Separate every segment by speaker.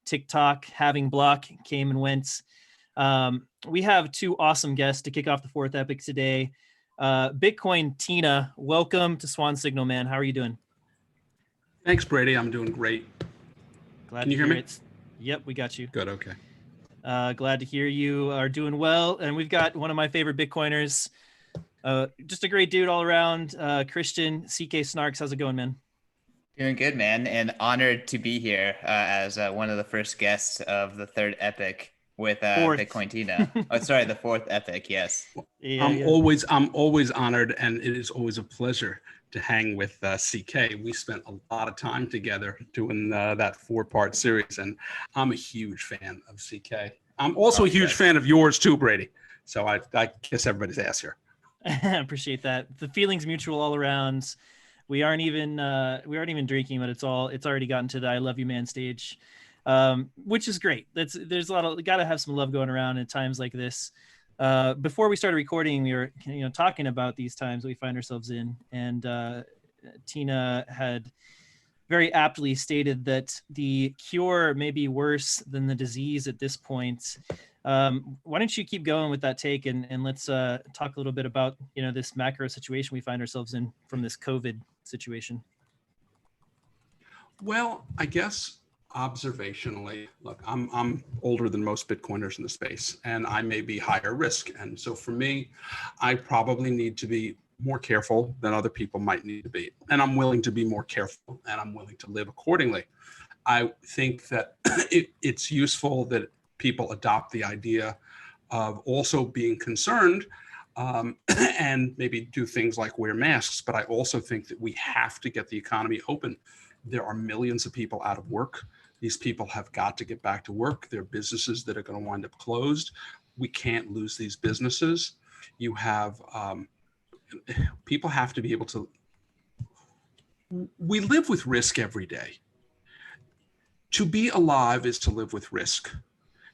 Speaker 1: TikTok having block came and went. We have two awesome guests to kick off the fourth epic today. Bitcoin Tina, welcome to Swan Signal, man. How are you doing?
Speaker 2: Thanks, Brady. I'm doing great.
Speaker 1: Glad
Speaker 2: Can you
Speaker 1: to
Speaker 2: hear me?
Speaker 1: it. Yep, we got you.
Speaker 2: Good. Okay.
Speaker 1: Glad to hear you are doing well. And we've got one of my favorite Bitcoiners, just a great dude all around, Christian, CK Snarks. How's it going, man?
Speaker 3: Doing good, man, and honored to be here as one of the first guests of the third epic with Bitcoin Tina. Oh, sorry, the fourth epic. Yes.
Speaker 1: Yeah,
Speaker 2: I'm always honored, and it is always a pleasure to hang with CK. We spent a lot of time together doing that 4-part series, and I'm a huge fan of CK. I'm also a huge fan of yours too, Brady. So I kiss everybody's ass here.
Speaker 1: I appreciate that. The feeling's mutual all around. We aren't even drinking, but it's already gotten to the I love you man stage, which is great. There's a lot of, gotta have some love going around at times like this. Before we started recording, we were talking about these times that we find ourselves in, and Tina had very aptly stated that the cure may be worse than the disease at this point. Why don't you keep going with that take, and let's talk a little bit about this macro situation we find ourselves in from this COVID situation.
Speaker 2: Well, I guess observationally, look, I'm older than most Bitcoiners in the space, and I may be higher risk. And so for me, I probably need to be more careful than other people might need to be. And I'm willing to be more careful, and I'm willing to live accordingly. I think that it's useful that people adopt the idea of also being concerned and maybe do things like wear masks. But I also think that we have to get the economy open. There are millions of people out of work. These people have got to get back to work. There are businesses that are going to wind up closed. We can't lose these businesses. You have people have to be able to. We live with risk every day. To be alive is to live with risk.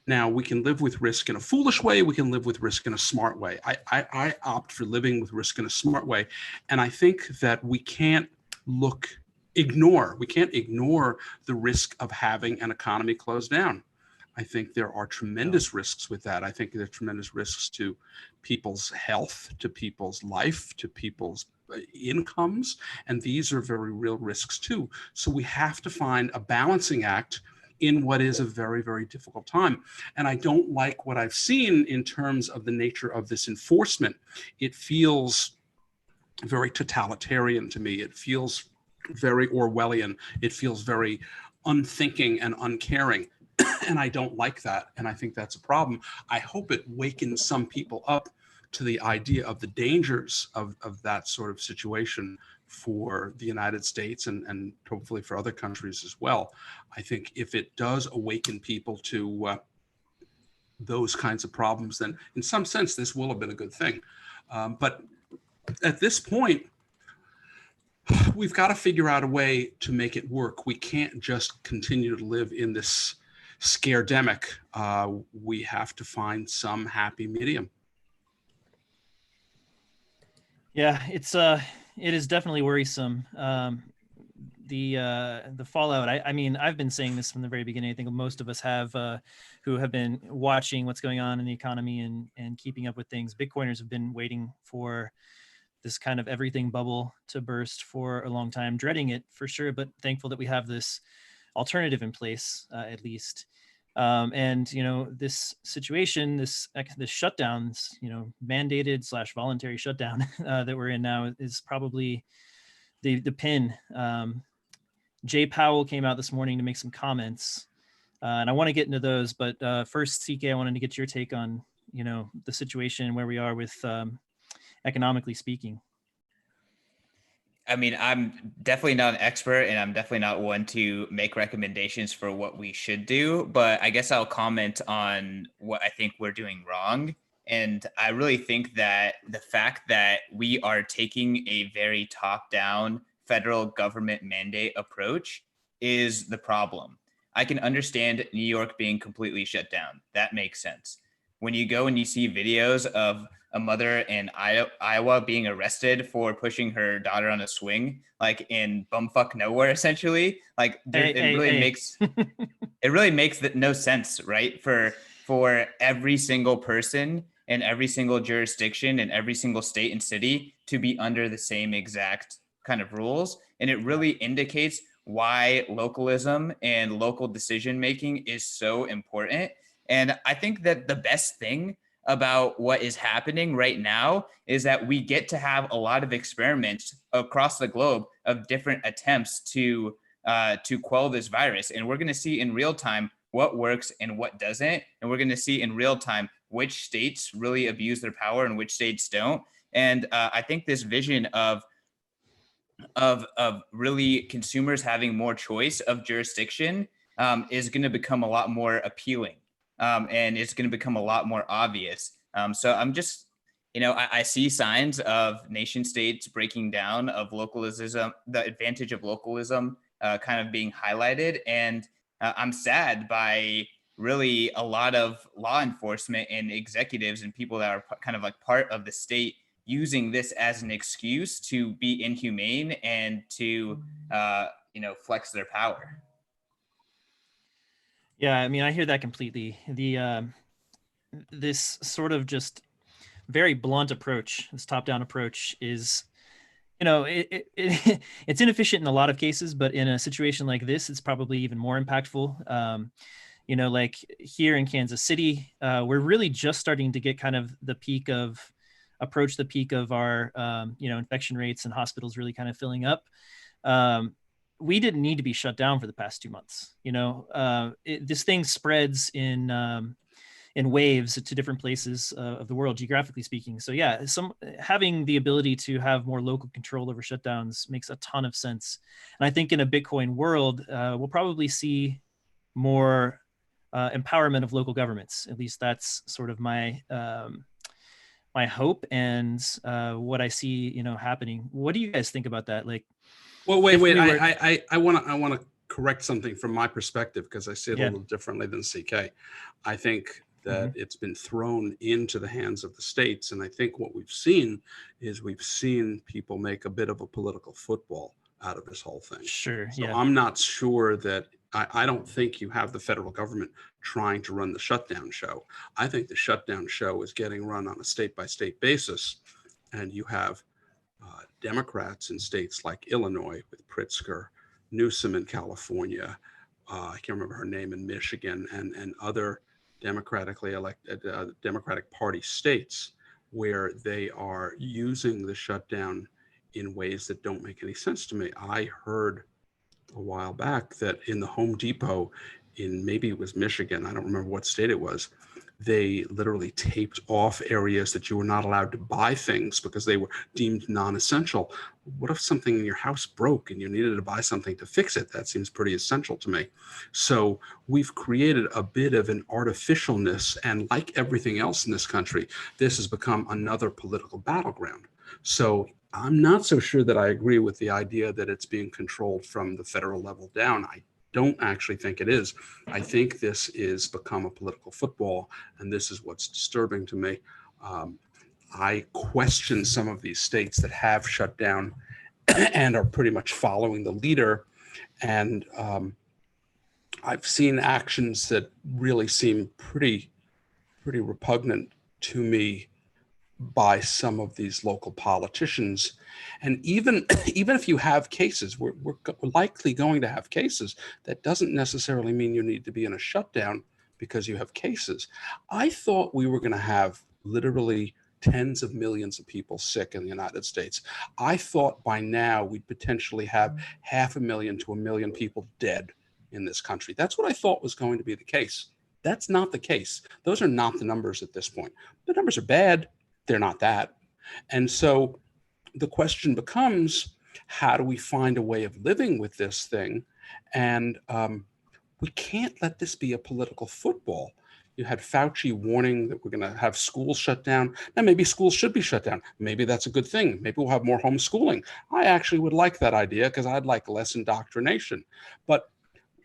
Speaker 2: Now, we can live with risk in a foolish way. We can live with risk in a smart way. I opt for living with risk in a smart way. And I think that we can't ignore the risk of having an economy closed down. I think there are tremendous risks with that. I think there are tremendous risks to people's health, to people's life, to people's incomes. And these are very real risks too. So we have to find a balancing act in what is a very, very difficult time. And I don't like what I've seen in terms of the nature of this enforcement. It feels very totalitarian to me. It feels very Orwellian. It feels very unthinking and uncaring. And I don't like that. And I think that's a problem. I hope it wakens some people up to the idea of the dangers of that sort of situation for the United States and hopefully for other countries as well. I think if it does awaken people to those kinds of problems, then in some sense, this will have been a good thing. But at this point, we've got to figure out a way to make it work. We can't just continue to live in this scaredemic. We have to find some happy medium.
Speaker 1: Yeah, it is definitely worrisome. The fallout. I mean, I've been saying this from the very beginning. I think most of us have, who have been watching what's going on in the economy and keeping up with things. Bitcoiners have been waiting for this kind of everything bubble to burst for a long time, dreading it for sure, but thankful that we have this alternative in place, at least. And this situation, this shutdowns, mandated / voluntary shutdown that we're in now is probably the pin. Jay Powell came out this morning to make some comments, and I want to get into those. But first, CK, I wanted to get your take on the situation where we are with economically speaking.
Speaker 3: I mean, I'm definitely not an expert, and I'm definitely not one to make recommendations for what we should do, but I guess I'll comment on what I think we're doing wrong. And I really think that the fact that we are taking a very top-down federal government mandate approach is the problem. I can understand New York being completely shut down. That makes sense. When you go and you see videos of a mother in Iowa being arrested for pushing her daughter on a swing, like in bumfuck nowhere, essentially, like it really makes it really makes no sense, right? For every single person in every single jurisdiction in every single state and city to be under the same exact kind of rules. And it really indicates why localism and local decision making is so important. And I think that the best thing about what is happening right now is that we get to have a lot of experiments across the globe of different attempts to quell this virus. And we're going to see in real time what works and what doesn't. And we're going to see in real time which states really abuse their power and which states don't. And I think this vision of really consumers having more choice of jurisdiction is going to become a lot more appealing, and it's going to become a lot more obvious. So I'm just, I see signs of nation states breaking down, of localism, the advantage of localism kind of being highlighted. And I'm sad by really a lot of law enforcement and executives and people that are kind of like part of the state using this as an excuse to be inhumane and to, flex their power.
Speaker 1: Yeah, I mean, I hear that completely. This sort of just very blunt approach, this top-down approach is, it's inefficient in a lot of cases, but in a situation like this, it's probably even more impactful. Like here in Kansas City, we're really just starting to get kind of approach the peak of our, infection rates and hospitals really kind of filling up. We didn't need to be shut down for the past 2 months. This thing spreads in waves to different places of the world, geographically speaking. So yeah, having the ability to have more local control over shutdowns makes a ton of sense. And I think in a Bitcoin world, we'll probably see more empowerment of local governments. At least that's sort of my hope and what I see, happening. What do you guys think about that? Like,
Speaker 2: well, wait. I want to correct something from my perspective, because I see it a little differently than CK. I think that it's been thrown into the hands of the states, and I think what we've seen is people make a bit of a political football out of this whole thing.
Speaker 1: Sure.
Speaker 2: So I'm not sure that I don't think you have the federal government trying to run the shutdown show. I think the shutdown show is getting run on a state-by-state basis, and you have Democrats in states like Illinois with Pritzker, Newsom in California, I can't remember her name, in Michigan, and other democratically elected Democratic Party states where they are using the shutdown in ways that don't make any sense to me. I heard a while back that in the Home Depot in, maybe it was Michigan, I don't remember what state it was, they literally taped off areas that you were not allowed to buy things because they were deemed non-essential. What if something in your house broke and you needed to buy something to fix it? That seems pretty essential to me. So we've created a bit of an artificialness, and like everything else in this country, this has become another political battleground. So I'm not so sure that I agree with the idea that it's being controlled from the federal level down. I don't actually think it is. I think this is become a political football, and this is what's disturbing to me. I question some of these states that have shut down and are pretty much following the leader. And I've seen actions that really seem pretty repugnant to me by some of these local politicians. And even if you have cases, we're likely going to have cases. That doesn't necessarily mean you need to be in a shutdown because you have cases. I thought we were going to have literally tens of millions of people sick in the United States. I thought by now we'd potentially have 500,000 to 1 million people dead in this country. That's what I thought was going to be the case. That's not the case. Those are not the numbers at this point. The numbers are bad. They're not that. And so the question becomes, how do we find a way of living with this thing? And we can't let this be a political football. You had Fauci warning that we're going to have schools shut down. Now, maybe schools should be shut down. Maybe that's a good thing. Maybe we'll have more homeschooling. I actually would like that idea because I'd like less indoctrination. But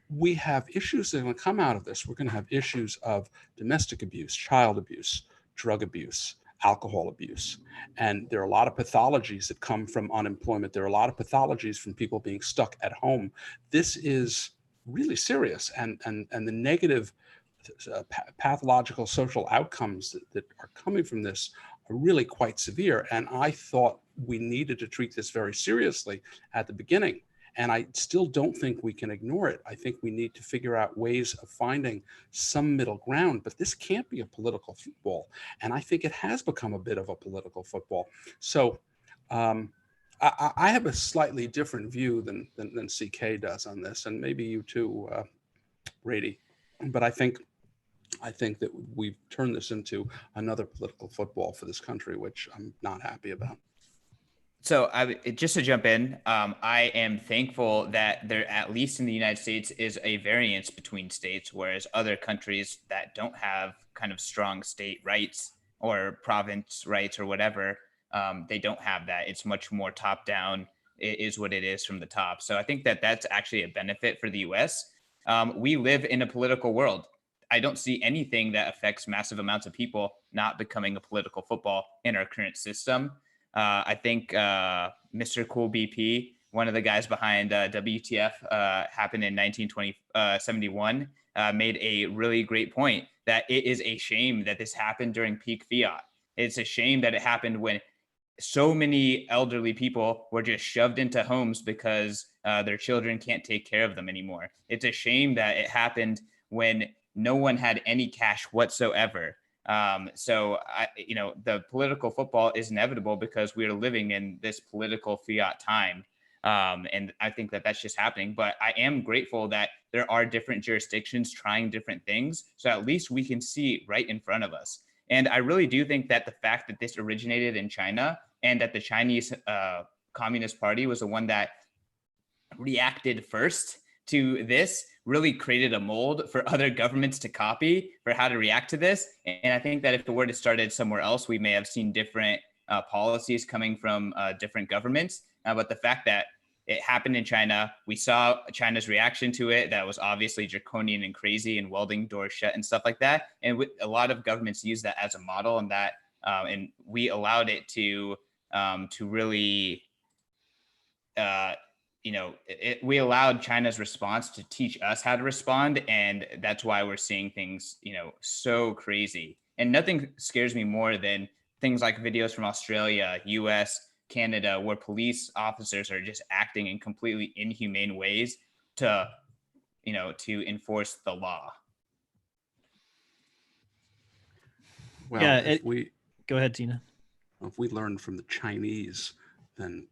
Speaker 2: we have issues that are going to come out of this. We're going to have issues of domestic abuse, child abuse, drug abuse, alcohol abuse. And there are a lot of pathologies that come from unemployment. There are a lot of pathologies from people being stuck at home. This is really serious, and the negative pathological social outcomes that are coming from this are really quite severe. And I thought we needed to treat this very seriously at the beginning. And I still don't think we can ignore it. I think we need to figure out ways of finding some middle ground, but this can't be a political football. And I think it has become a bit of a political football. So I have a slightly different view than CK does on this, and maybe you too, Brady. But I think that we've turned this into another political football for this country, which I'm not happy about.
Speaker 3: So just to jump in, I am thankful that there, at least in the United States, is a variance between states, whereas other countries that don't have kind of strong state rights or province rights or whatever, they don't have that. It's much more top down. It is what it is from the top. So I think that that's actually a benefit for the US. We live in a political world. I don't see anything that affects massive amounts of people not becoming a political football in our current system. I think Mr. Cool BP, one of the guys behind WTF, happened in 1971, made a really great point that it is a shame that this happened during peak fiat. It's a shame that it happened when so many elderly people were just shoved into homes because their children can't take care of them anymore. It's a shame that it happened when no one had any cash whatsoever. So the political football is inevitable because we are living in this political fiat time. And I think that that's just happening, but I am grateful that there are different jurisdictions trying different things. So at least we can see right in front of us. And I really do think that the fact that this originated in China and that the Chinese Communist Party was the one that reacted first to this really created a mold for other governments to copy for how to react to this. And I think that if it were to started somewhere else, we may have seen different policies coming from different governments. But the fact that it happened in China, we saw China's reaction to it. That was obviously draconian and crazy and welding doors shut and stuff like that. And a lot of governments use that as a model, and that and we allowed it to really we allowed China's response to teach us how to respond. And that's why we're seeing things, so crazy. And nothing scares me more than things like videos from Australia, US, Canada, where police officers are just acting in completely inhumane ways to enforce the law.
Speaker 2: Well,
Speaker 1: Yeah, go ahead, Tina.
Speaker 2: If we learn from the Chinese, then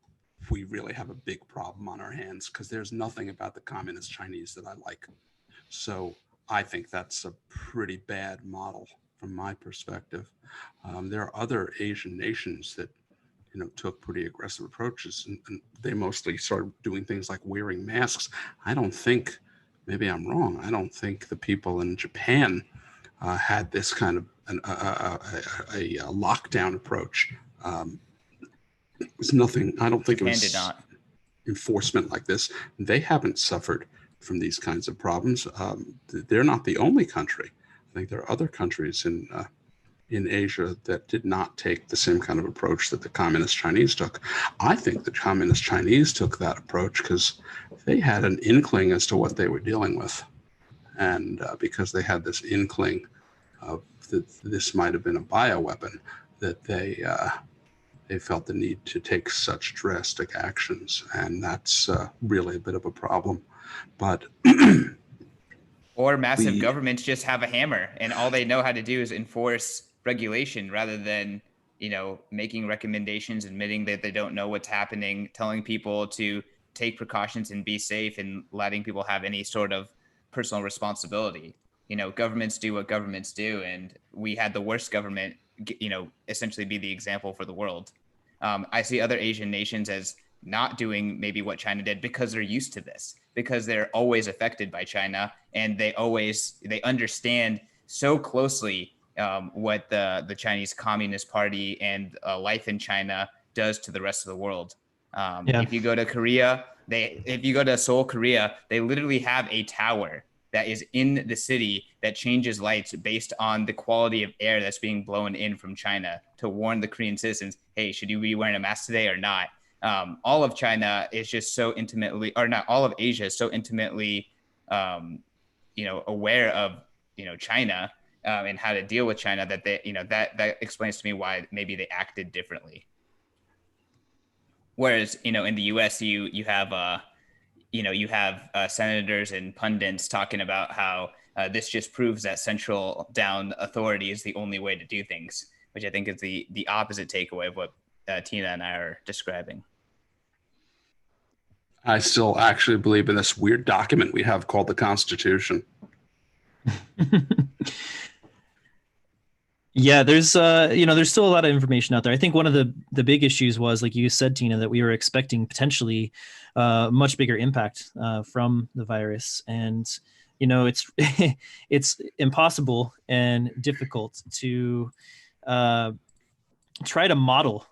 Speaker 2: we really have a big problem on our hands, because there's nothing about the communist Chinese that I like. So I think that's a pretty bad model from my perspective. There are other Asian nations that took pretty aggressive approaches, and they mostly started doing things like wearing masks. I don't think, maybe I'm wrong, I don't think the people in Japan had this kind of a lockdown approach. It was nothing. I don't think it was enforcement like this. They haven't suffered from these kinds of problems. They're not the only country. I think there are other countries in Asia that did not take the same kind of approach that the communist Chinese took. I think the communist Chinese took that approach because they had an inkling as to what they were dealing with, and because they had this inkling of that this might have been a bioweapon, that they felt the need to take such drastic actions, and that's really a bit of a problem. But
Speaker 3: or massive governments just have a hammer, and all they know how to do is enforce regulation rather than making recommendations, admitting that they don't know what's happening, telling people to take precautions and be safe, and letting people have any sort of personal responsibility. Governments do what governments do, and we had the worst government essentially be the example for the world. I see other Asian nations as not doing maybe what China did because they're used to this, because they're always affected by China, and they understand so closely what the Chinese Communist Party and life in China does to the rest of the world. If you go to Korea, if you go to Seoul, Korea, they literally have a tower that is in the city that changes lights based on the quality of air that's being blown in from China to warn the Korean citizens, hey, should you be wearing a mask today or not? All of China is just so intimately, or not all of Asia is so intimately aware of, China and how to deal with China, that they, that explains to me why maybe they acted differently. Whereas, in the US, you have senators and pundits talking about how this just proves that central down authority is the only way to do things, which I think is the opposite takeaway of what Tina and I are describing.
Speaker 2: I still actually believe in this weird document we have called the Constitution.
Speaker 1: Yeah, there's there's still a lot of information out there. I think one of the big issues was, like you said, Tina, that we were expecting potentially much bigger impact from the virus, and it's it's impossible and difficult to try to model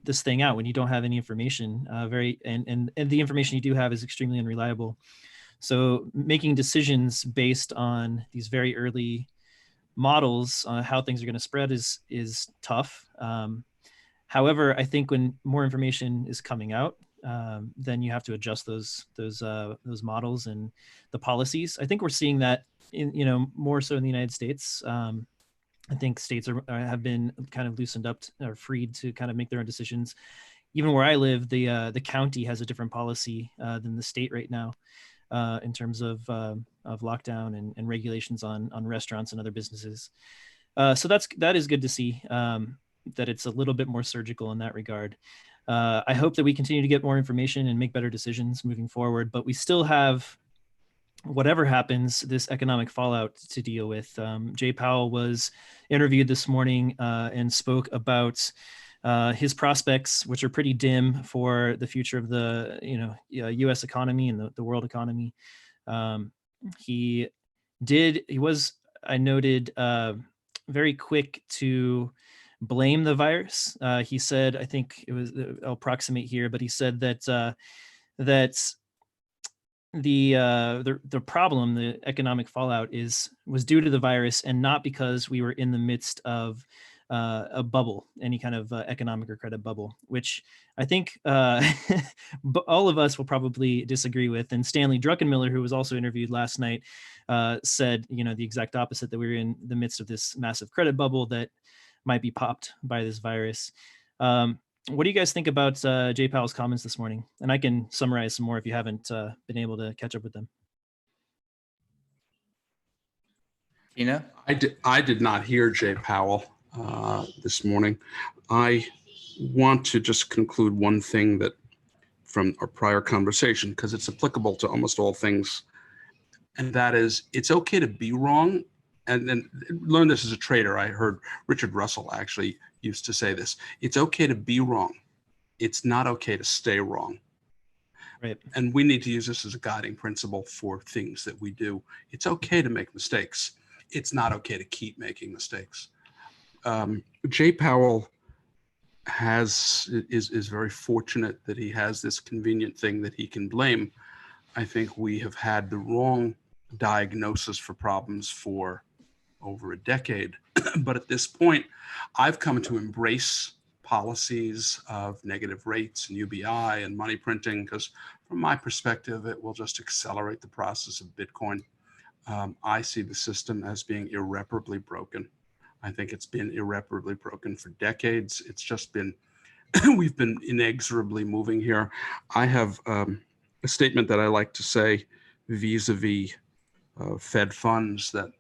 Speaker 1: this thing out when you don't have any information. And the information you do have is extremely unreliable. So making decisions based on these very early models on how things are going to spread is tough. However, I think when more information is coming out, then you have to adjust those models and the policies. I think we're seeing that in more so in the United States. I think states have been kind of loosened up or freed to kind of make their own decisions. Even where I live, the county has a different policy than the state right now. In terms of lockdown and regulations on restaurants and other businesses. So that is good to see, that it's a little bit more surgical in that regard. I hope that we continue to get more information and make better decisions moving forward, but we still have, whatever happens, this economic fallout to deal with. Jay Powell was interviewed this morning and spoke about his prospects, which are pretty dim for the future of the U.S. economy and the world economy. He was, I noted, very quick to blame the virus. He said, I think it was, I'll approximate here, but he said that the problem, the economic fallout, was due to the virus and not because we were in the midst of a bubble, any kind of economic or credit bubble, which I think all of us will probably disagree with. And Stanley Druckenmiller, who was also interviewed last night, said, the exact opposite, that we were in the midst of this massive credit bubble that might be popped by this virus. What do you guys think about Jay Powell's comments this morning? And I can summarize some more if you haven't been able to catch up with them.
Speaker 3: Tina?
Speaker 2: I did not hear Jay Powell this morning. I want to just conclude one thing that from our prior conversation, because it's applicable to almost all things, and that is, it's okay to be wrong. And then learn this as a trader. I heard Richard Russell actually used to say this. It's okay to be wrong. It's not okay to stay wrong.
Speaker 1: Right. And
Speaker 2: we need to use this as a guiding principle for things that we do. It's okay to make mistakes. It's not okay to keep making mistakes. Jay Powell is very fortunate that he has this convenient thing that he can blame. I think we have had the wrong diagnosis for problems for over a decade. But at this point, I've come to embrace policies of negative rates and UBI and money printing, because from my perspective, it will just accelerate the process of Bitcoin. I see the system as being irreparably broken. I think it's been irreparably broken for decades. It's just been, we've been inexorably moving here. I have a statement that I like to say vis-a-vis Fed funds, that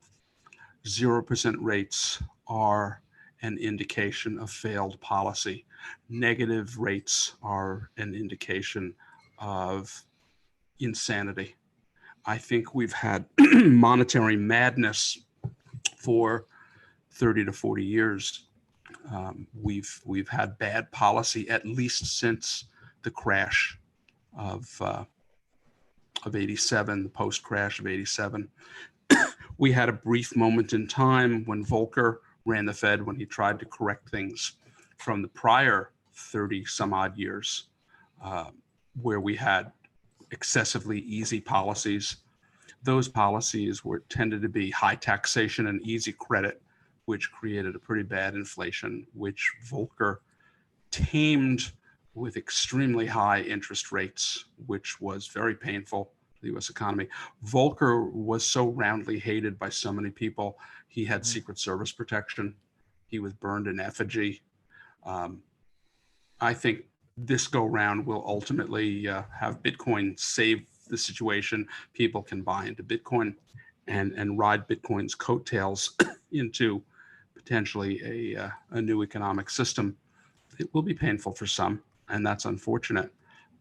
Speaker 2: 0% rates are an indication of failed policy. Negative rates are an indication of insanity. I think we've had monetary madness for 30 to 40 years. We've had bad policy at least since the crash of 87, the post-crash of 87. We had a brief moment in time when Volcker ran the Fed, when he tried to correct things from the prior 30 some odd years, where we had excessively easy policies. Those policies tended to be high taxation and easy credit, which created a pretty bad inflation, which Volcker tamed with extremely high interest rates, which was very painful the U.S. economy. Volcker was so roundly hated by so many people. He had Secret Service protection. He was burned in effigy. I think this go round will ultimately have Bitcoin save the situation. People can buy into Bitcoin and ride Bitcoin's coattails into potentially a new economic system. It will be painful for some, and that's unfortunate,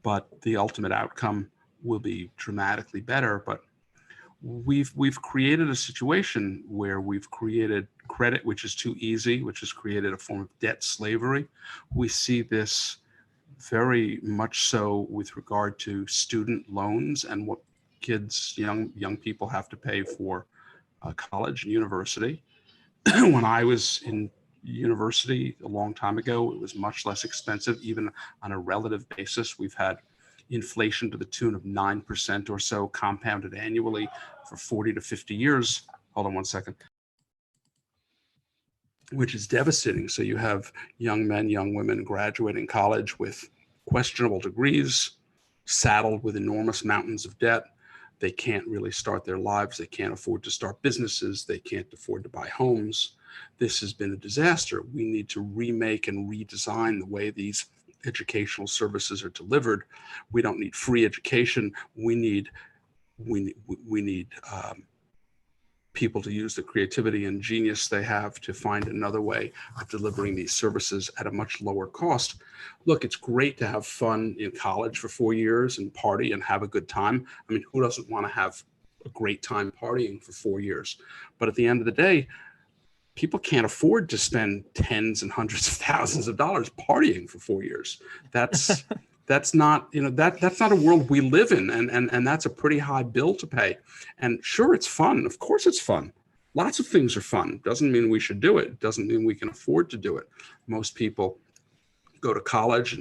Speaker 2: but the ultimate outcome will be dramatically better. But we've created a situation where we've created credit, which is too easy, which has created a form of debt slavery. We see this very much so with regard to student loans and what kids, young people have to pay for college and university. When I was in university a long time ago, it was much less expensive, even on a relative basis. We've had inflation to the tune of 9% or so compounded annually for 40 to 50 years. Hold on one second. Which is devastating. So you have young men, young women graduating college with questionable degrees, saddled with enormous mountains of debt. They can't really start their lives. They can't afford to start businesses. They can't afford to buy homes. This has been a disaster. We need to remake and redesign the way these educational services are delivered. We don't need free education. We need people to use the creativity and genius they have to find another way of delivering these services at a much lower cost. Look, it's great to have fun in college for 4 years and party and have a good time. I mean, who doesn't want to have a great time partying for 4 years? But at the end of the day, people can't afford to spend tens and hundreds of thousands of dollars partying for 4 years. That's not, that's not a world we live in. And that's a pretty high bill to pay. And sure, it's fun. Of course it's fun. Lots of things are fun. Doesn't mean we should do it. Doesn't mean we can afford to do it. Most people go to college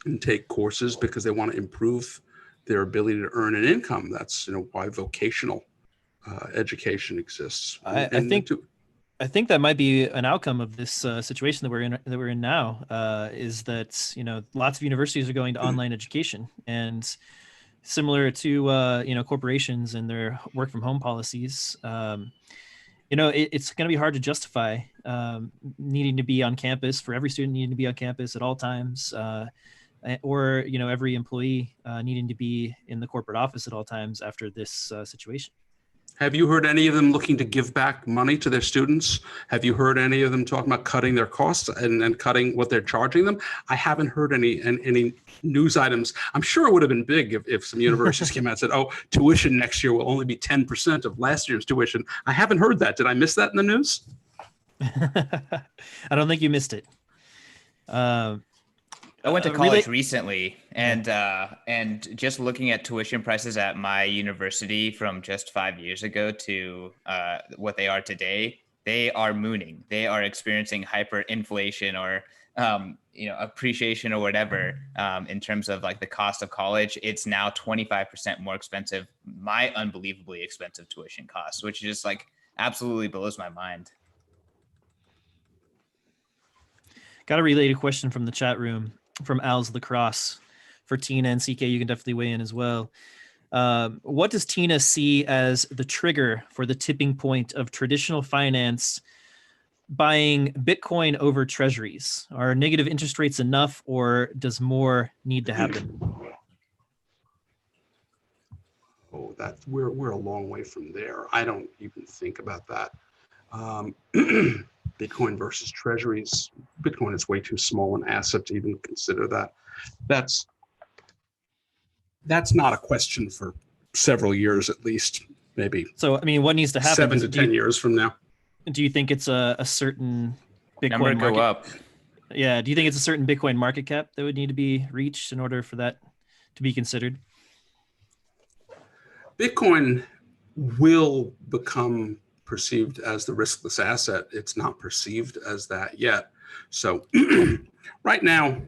Speaker 2: and take courses because they want to improve their ability to earn an income. That's, why vocational education exists.
Speaker 1: I think that might be an outcome of this situation that we're in now. Is that lots of universities are going to online education, and similar to corporations and their work from home policies. It's going to be hard to justify needing to be on campus for every student needing to be on campus at all times, or every employee needing to be in the corporate office at all times after this situation.
Speaker 2: Have you heard any of them looking to give back money to their students? Have you heard any of them talking about cutting their costs and cutting what they're charging them? I haven't heard any news items. I'm sure it would have been big if some universities came out and said, oh, tuition next year will only be 10% of last year's tuition. I haven't heard that. Did I miss that in the news?
Speaker 1: I don't think you missed it.
Speaker 3: I went to college recently, and just looking at tuition prices at my university from just 5 years ago to what they are today, they are mooning. They are experiencing hyperinflation or appreciation or whatever in terms of like the cost of college. It's now 25% more expensive. My unbelievably expensive tuition costs, which just like absolutely blows my mind.
Speaker 1: Got a related question from the chat room from Al's Lacrosse. For Tina and CK, you can definitely weigh in as well. What does Tina see as the trigger for the tipping point of traditional finance buying Bitcoin over treasuries? Are negative interest rates enough, or does more need to happen?
Speaker 2: Oh, we're a long way from there. I don't even think about that. Bitcoin versus treasuries. Bitcoin is way too small an asset to even consider that. That's not a question for several years at least, maybe.
Speaker 1: So, I mean, what needs to happen?
Speaker 2: 7 to 10 years from now.
Speaker 1: Do you think it's a certain Bitcoin
Speaker 3: number to go up?
Speaker 1: Yeah. Do you think it's a certain Bitcoin market cap that would need to be reached in order for that to be considered?
Speaker 2: Bitcoin will become perceived as the riskless asset. It's not perceived as that yet. So right now,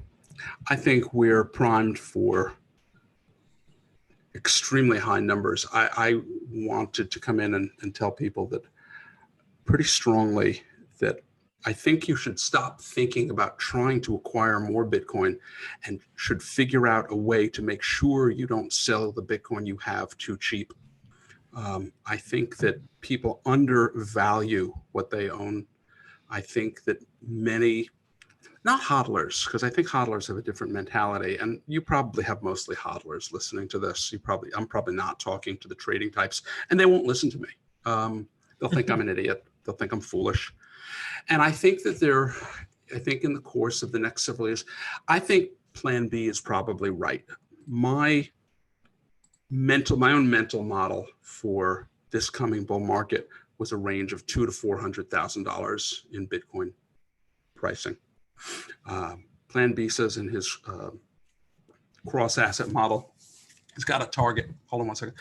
Speaker 2: I think we're primed for extremely high numbers. I wanted to come in and tell people that pretty strongly that I think you should stop thinking about trying to acquire more Bitcoin and should figure out a way to make sure you don't sell the Bitcoin you have too cheap. I think that people undervalue what they own. I think that many, not hodlers, because I think hodlers have a different mentality, and you probably have mostly hodlers listening to this. I'm probably not talking to the trading types, and they won't listen to me. They'll think I'm an idiot. They'll think I'm foolish. And I think that I think in the course of the next several years, I think Plan B is probably right. My own mental model for this coming bull market was a range of $200,000 to $400,000 in Bitcoin pricing. Plan B says in his cross asset model, he's got a target. Hold on one second.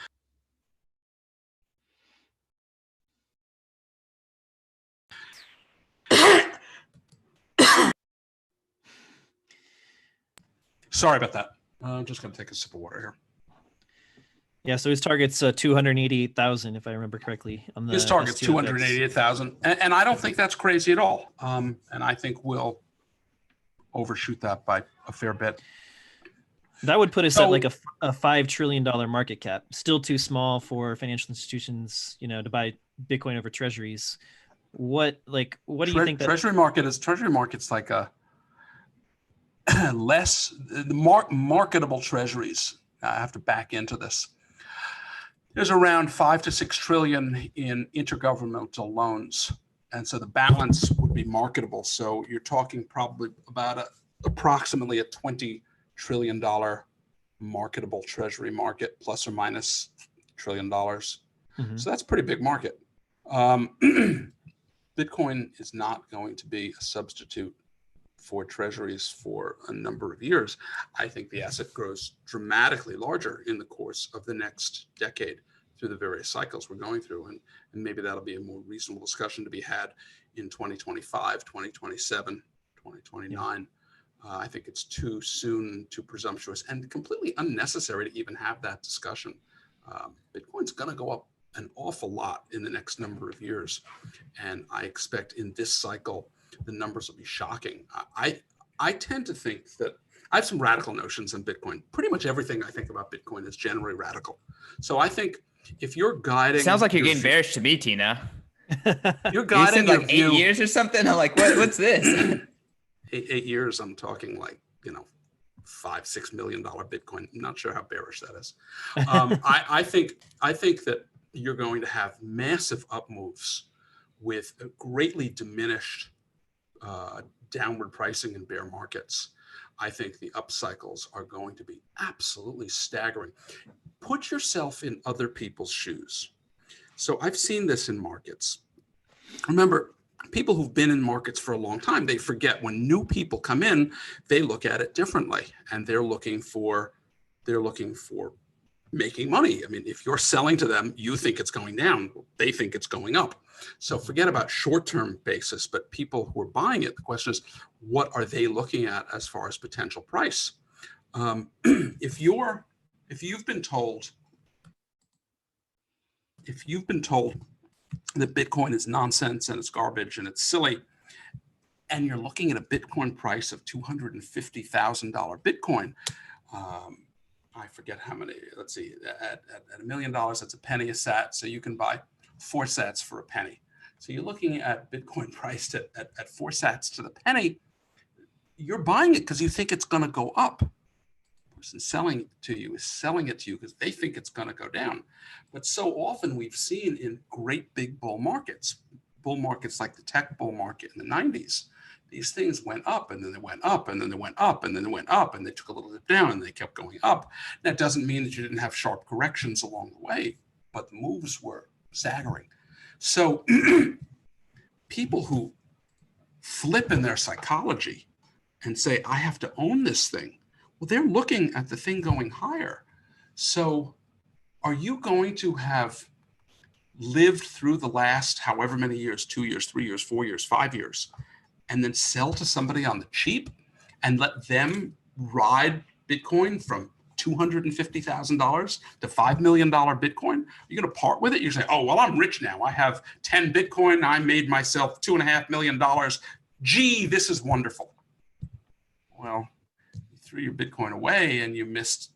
Speaker 2: Sorry about that. I'm just going to take a sip of water here.
Speaker 1: Yeah, so his target's 288,000, if I remember correctly. On the
Speaker 2: his target's
Speaker 1: S2FX.
Speaker 2: 288,000, and I don't think that's crazy at all. And I think we'll overshoot that by a fair bit.
Speaker 1: That would put us at like a $5 trillion market cap. Still too small for financial institutions, to buy Bitcoin over treasuries. What do you think that
Speaker 2: treasury market's like a less marketable treasuries? I have to back into this. There's around 5 to 6 trillion in intergovernmental loans, and so the balance would be marketable. So you're talking probably about approximately a $20 trillion marketable treasury market, plus or minus $1 trillion. Mm-hmm. So that's a pretty big market. Bitcoin is not going to be a substitute for treasuries for a number of years. I think the asset grows dramatically larger in the course of the next decade through the various cycles we're going through. And maybe that'll be a more reasonable discussion to be had in 2025, 2027, 2029. I think it's too soon, too presumptuous, and completely unnecessary to even have that discussion. Bitcoin's going to go up an awful lot in the next number of years. And I expect in this cycle, the numbers will be shocking. I tend to think that I have some radical notions on Bitcoin. Pretty much everything I think about Bitcoin is generally radical. So I think if you're guiding,
Speaker 3: sounds like you're getting bearish to me, Tina.
Speaker 2: You're guiding
Speaker 3: like 8 years or something. I'm like, what's this?
Speaker 2: 8 years. I'm talking like $5-6 million Bitcoin. I'm not sure how bearish that is. I think that you're going to have massive up moves with a greatly diminished downward pricing in bear markets. I think the up cycles are going to be absolutely staggering. Put yourself in other people's shoes. So I've seen this in markets. Remember, people who've been in markets for a long time, they forget when new people come in, they look at it differently, and they're looking for making money. I mean, if you're selling to them, you think it's going down, they think it's going up. So forget about short-term basis, but people who are buying it, the question is, what are they looking at as far as potential price? If you've been told that Bitcoin is nonsense and it's garbage and it's silly, and you're looking at a Bitcoin price of $250,000 Bitcoin, I forget how many, let's see, at $1 million, that's a penny a sat. So you can buy 4 sats for a penny. So you're looking at Bitcoin priced at 4 sats to the penny. You're buying it because you think it's going to go up. The person selling it to you is selling it to you because they think it's going to go down. But so often we've seen in great big bull markets like the tech bull market in the 90s, these things went up and then they went up and then they went up and then they went up and they took a little dip down and they kept going up. That doesn't mean that you didn't have sharp corrections along the way, but the moves were staggering. So people who flip in their psychology and say, I have to own this thing, well, they're looking at the thing going higher. So are you going to have lived through the last however many years, 2 years, 3 years, 4 years, 5 years, and then sell to somebody on the cheap and let them ride Bitcoin from $250,000 to $5 million Bitcoin? You're going to part with it? You say, oh, well, I'm rich now. I have 10 Bitcoin. I made myself $2.5 million. Gee, this is wonderful. Well, you threw your Bitcoin away and you missed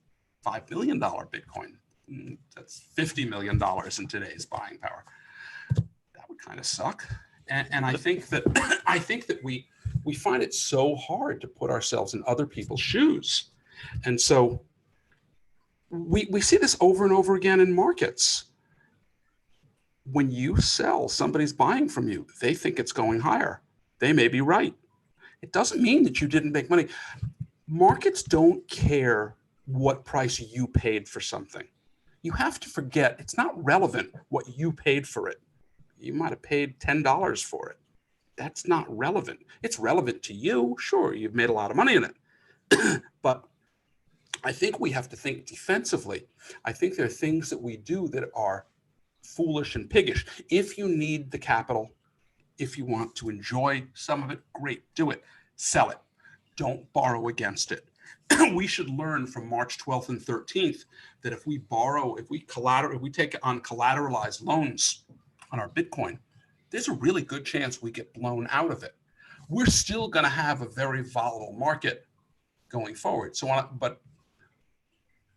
Speaker 2: $5 million Bitcoin. That's $50 million in today's buying power. That would kind of suck. And I think that we find it so hard to put ourselves in other people's shoes. And so we see this over and over again in markets. When you sell, somebody's buying from you. They think it's going higher. They may be right. It doesn't mean that you didn't make money. Markets don't care what price you paid for something. You have to forget, it's not relevant what you paid for it. You might have paid $10 for it. That's not relevant. It's relevant to you. Sure, you've made a lot of money in it. But I think we have to think defensively. I think there are things that we do that are foolish and piggish. If you need the capital, if you want to enjoy some of it, great, do it. Sell it. Don't borrow against it. We should learn from March 12th and 13th that if we borrow, if we take on collateralized loans on our Bitcoin, there's a really good chance we get blown out of it. We're still going to have a very volatile market going forward. But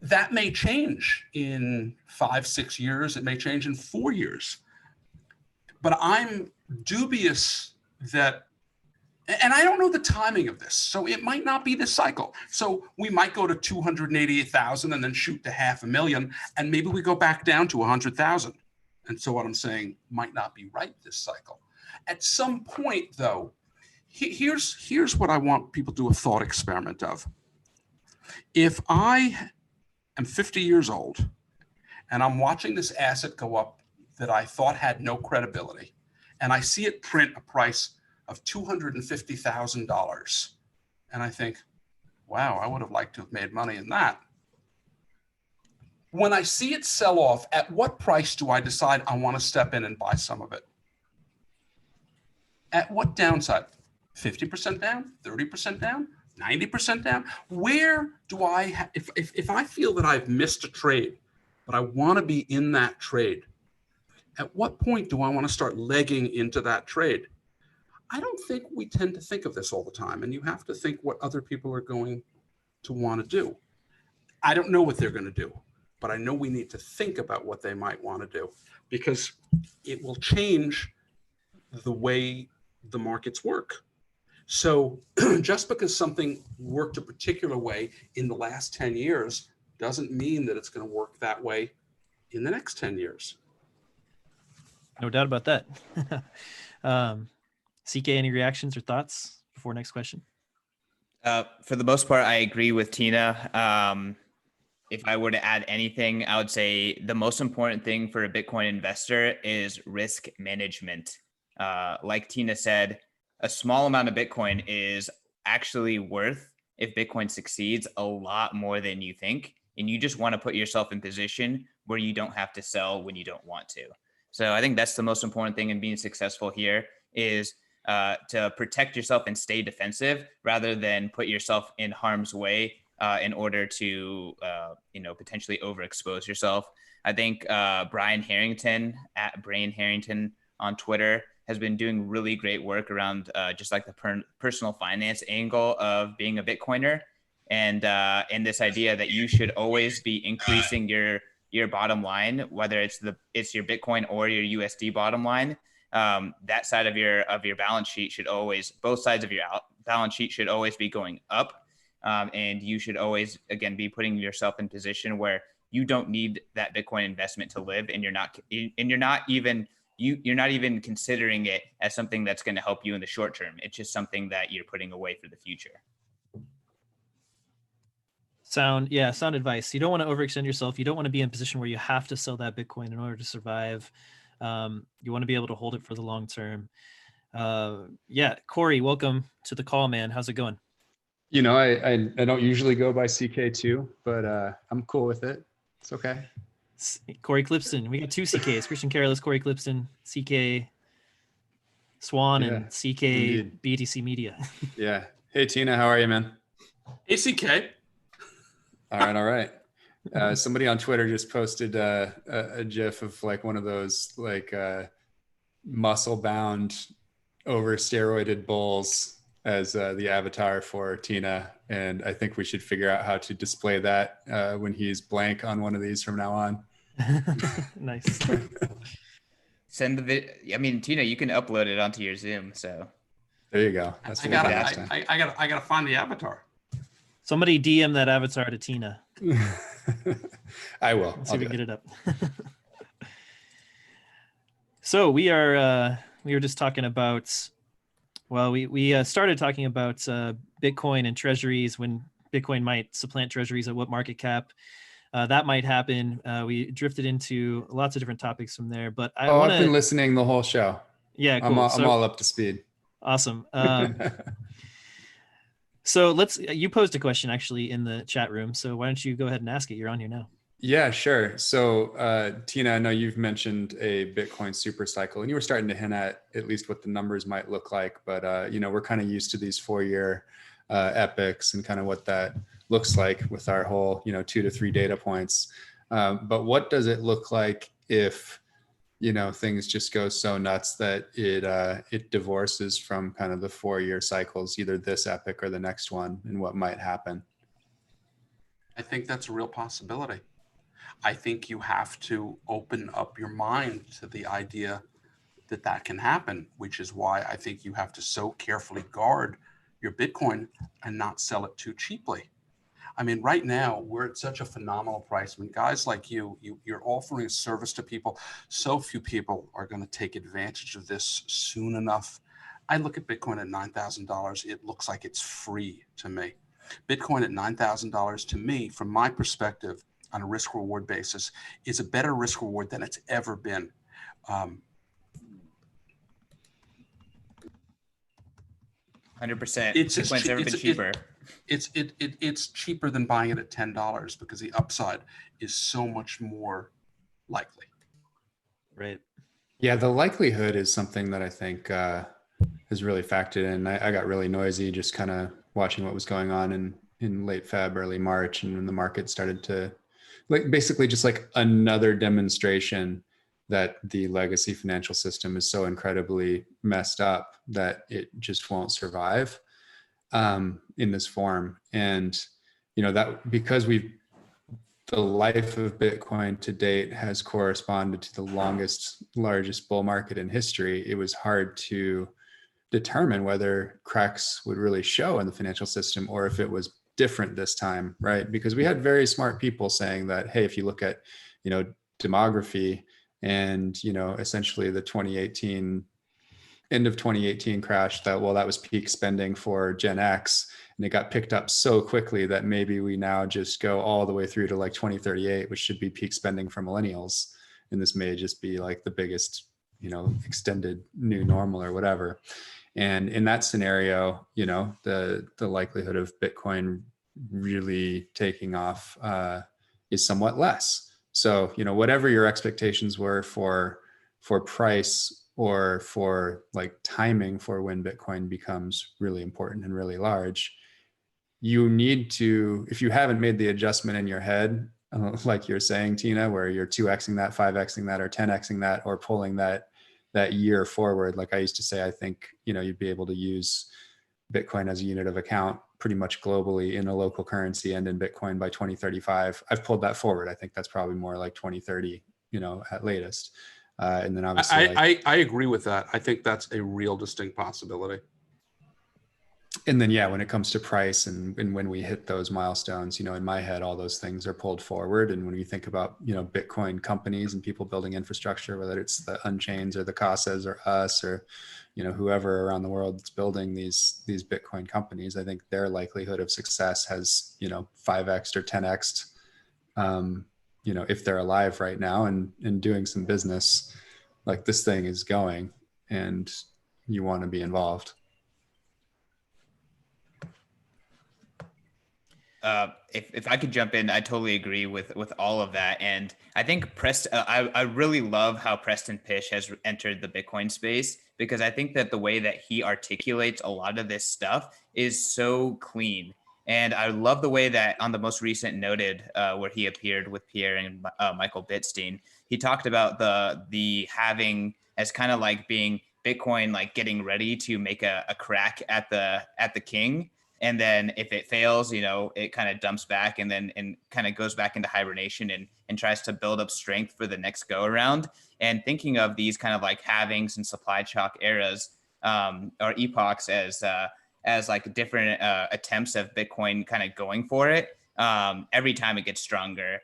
Speaker 2: that may change in 5-6 years. It may change in 4 years. But I'm dubious that, and I don't know the timing of this, so it might not be this cycle. So we might go to 288,000 and then shoot to 500,000, and maybe we go back down to 100,000. And so what I'm saying might not be right this cycle. At some point, though, here's what I want people to do a thought experiment of. If I am 50 years old and I'm watching this asset go up that I thought had no credibility, and I see it print a price of $250,000, and I think, wow, I would have liked to have made money in that. When I see it sell off, at what price do I decide I want to step in and buy some of it? At what downside? 50% down, 30% down, 90% down? Where do I, if I feel that I've missed a trade, but I want to be in that trade, at what point do I want to start legging into that trade? I don't think we tend to think of this all the time, and you have to think what other people are going to want to do. I don't know what they're going to do, but I know we need to think about what they might want to do, because it will change the way the markets work. So just because something worked a particular way in the last 10 years doesn't mean that it's going to work that way in the next 10 years.
Speaker 1: No doubt about that. CK, any reactions or thoughts before next question?
Speaker 3: For the most part, I agree with Tina. If I were to add anything, I would say the most important thing for a Bitcoin investor is risk management. Like Tina said, a small amount of Bitcoin is actually worth, if Bitcoin succeeds, a lot more than you think. And you just want to put yourself in position where you don't have to sell when you don't want to. So I think that's the most important thing in being successful here is to protect yourself and stay defensive rather than put yourself in harm's way in order to, potentially overexpose yourself. I think Brian Harrington at Brain Harrington on Twitter has been doing really great work around just like the personal finance angle of being a Bitcoiner, and this idea that you should always be increasing your bottom line, whether it's your Bitcoin or your USD bottom line. That side of your balance sheet should always, both sides of your balance sheet should always be going up. And you should always, again, be putting yourself in position where you don't need that Bitcoin investment to live, and you're not even considering it as something that's going to help you in the short term. It's just something that you're putting away for the future.
Speaker 1: Sound advice. You don't want to overextend yourself. You don't want to be in a position where you have to sell that Bitcoin in order to survive. You want to be able to hold it for the long term. Cory, welcome to the call, man. How's it going?
Speaker 4: I don't usually go by CK2, but I'm cool with it. It's okay.
Speaker 1: Cory Klippston. We got two CKs, Christian Keroles, Cory Klippston, CK Swan, and CK indeed. BTC Media.
Speaker 4: Yeah. Hey, Tina, how are you, man?
Speaker 2: Hey, CK.
Speaker 4: All right. Somebody on Twitter just posted a GIF of like one of those like muscle bound, over steroided bulls as the avatar for Tina. And I think we should figure out how to display that when he's blank on one of these from now on.
Speaker 1: Nice.
Speaker 3: Send the video. I mean, Tina, you can upload it onto your Zoom. So
Speaker 4: There you go. That's what we did last time.
Speaker 2: I gotta find the avatar.
Speaker 1: Somebody DM that avatar to Tina.
Speaker 4: I will.
Speaker 1: Let's see if we can get it up. So we were just talking about, well, we started talking about Bitcoin and treasuries, when Bitcoin might supplant treasuries, at what market cap that might happen. We drifted into lots of different topics from there, but
Speaker 4: I've been listening the whole show.
Speaker 1: Yeah, cool.
Speaker 4: I'm all up to speed.
Speaker 1: Awesome. So you posed a question actually in the chat room. So why don't you go ahead and ask it? You're on here now.
Speaker 4: Yeah, sure. So Tina, I know you've mentioned a Bitcoin super cycle, and you were starting to hint at least what the numbers might look like, but we're kind of used to these 4-year epics and kind of what that looks like with our whole 2 to 3 data points. But what does it look like if things just go so nuts that it divorces from kind of the 4-year cycles, either this epic or the next one, and what might happen?
Speaker 2: I think that's a real possibility. I think you have to open up your mind to the idea that that can happen, which is why I think you have to so carefully guard your Bitcoin and not sell it too cheaply. I mean, right now we're at such a phenomenal price. I mean, guys like you're offering a service to people. So few people are going to take advantage of this soon enough. I look at Bitcoin at $9,000. It looks like it's free to me. Bitcoin at $9,000 to me, from my perspective, on a risk reward basis, is a better risk reward than it's ever been.
Speaker 3: 100%.
Speaker 2: It's
Speaker 3: Bitcoin's never been cheaper.
Speaker 2: It's cheaper than buying it at $10 because the upside is so much more likely.
Speaker 1: Right.
Speaker 4: Yeah, the likelihood is something that I think has really factored in. I got really noisy just kind of watching what was going on in late Feb, early March, and when the market started to basically just like another demonstration that the legacy financial system is so incredibly messed up that it just won't survive in this form. And that because the life of Bitcoin to date has corresponded to the largest bull market in history, it was hard to determine whether cracks would really show in the financial system or if it was different this time, right? Because we had very smart people saying that, hey, if you look at demography and essentially the end of 2018 crash, that was peak spending for Gen X, and it got picked up so quickly that maybe we now just go all the way through to like 2038, which should be peak spending for millennials, and this may just be like the biggest extended new normal or whatever. And in that scenario, the likelihood of Bitcoin really taking off is somewhat less. So, whatever your expectations were for price or for like timing for when Bitcoin becomes really important and really large, you need to, if you haven't made the adjustment in your head, like you're saying, Tina, where you're 2xing that, 5xing that, or 10xing that, or pulling that year forward. Like I used to say, I think, you'd be able to use Bitcoin as a unit of account pretty much globally in a local currency and in Bitcoin by 2035. I've pulled that forward. I think that's probably more like 2030, at latest. And then obviously
Speaker 2: I agree with that. I think that's a real distinct possibility.
Speaker 4: And then, yeah, when it comes to price and when we hit those milestones, in my head, all those things are pulled forward. And when we think about, Bitcoin companies and people building infrastructure, whether it's the Unchains or the Casas or us or, whoever around the world that's building these Bitcoin companies, I think their likelihood of success has, 5x or 10x, if they're alive right now and doing some business like this thing is going, and you want to be involved.
Speaker 3: If I could jump in, I totally agree with all of that. And I think I really love how Preston Pysh has entered the Bitcoin space, because I think that the way that he articulates a lot of this stuff is so clean. And I love the way that on the most recent Noted, where he appeared with Pierre and Michael Bitstein, he talked about the halving as kind of like being Bitcoin, like getting ready to make a crack at the king. And then if it fails, it kind of dumps back and kind of goes back into hibernation and tries to build up strength for the next go around. And thinking of these kind of like halvings and supply chalk eras or epochs as like different attempts of Bitcoin kind of going for it, every time it gets stronger.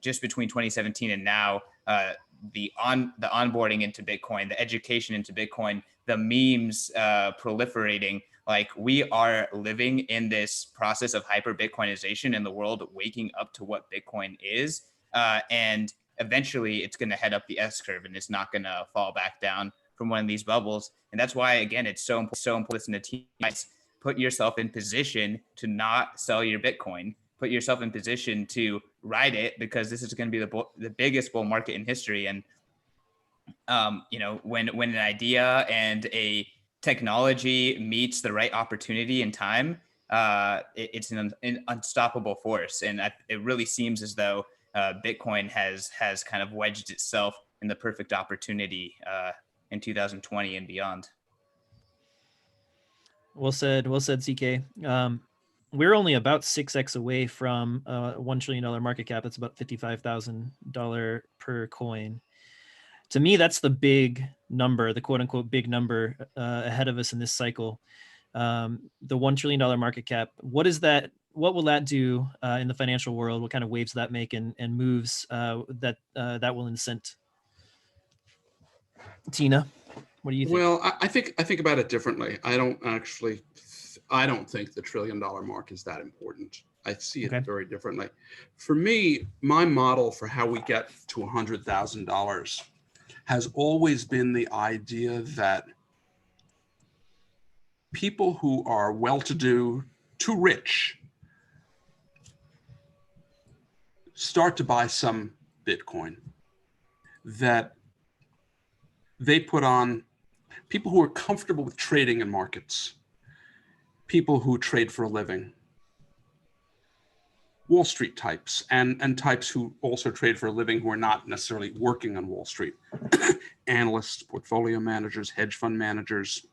Speaker 3: Just between 2017 and now, the onboarding into Bitcoin, the education into Bitcoin, the memes proliferating. Like, we are living in this process of hyper Bitcoinization in the world, waking up to what Bitcoin is. And eventually it's going to head up the S curve and it's not going to fall back down from one of these bubbles. And that's why, again, it's so important to listen to teams. Put yourself in position to not sell your Bitcoin. Put yourself in position to ride it, because this is going to be the biggest bull market in history. And, when an idea and a technology meets the right opportunity and time, it's an unstoppable force. And it really seems as though Bitcoin has kind of wedged itself in the perfect opportunity in 2020 and beyond.
Speaker 1: Well said, CK. We're only about 6x away from $1 trillion market cap. That's about $55,000 per coin. To me, that's the big number, the quote unquote big number ahead of us in this cycle. The $1 trillion market cap. What is that? What will that do in the financial world? What kind of waves that make and moves that will incent? Tina, what do you think?
Speaker 2: Well, I think about it differently. I don't think the $1 trillion mark is that important. I see it very differently. For me, my model for how we get to $100,000 has always been the idea that people who are well-to-do to rich start to buy some Bitcoin, that they put on people who are comfortable with trading in markets, people who trade for a living, Wall Street types, and types who also trade for a living who are not necessarily working on Wall Street, analysts, portfolio managers, hedge fund managers,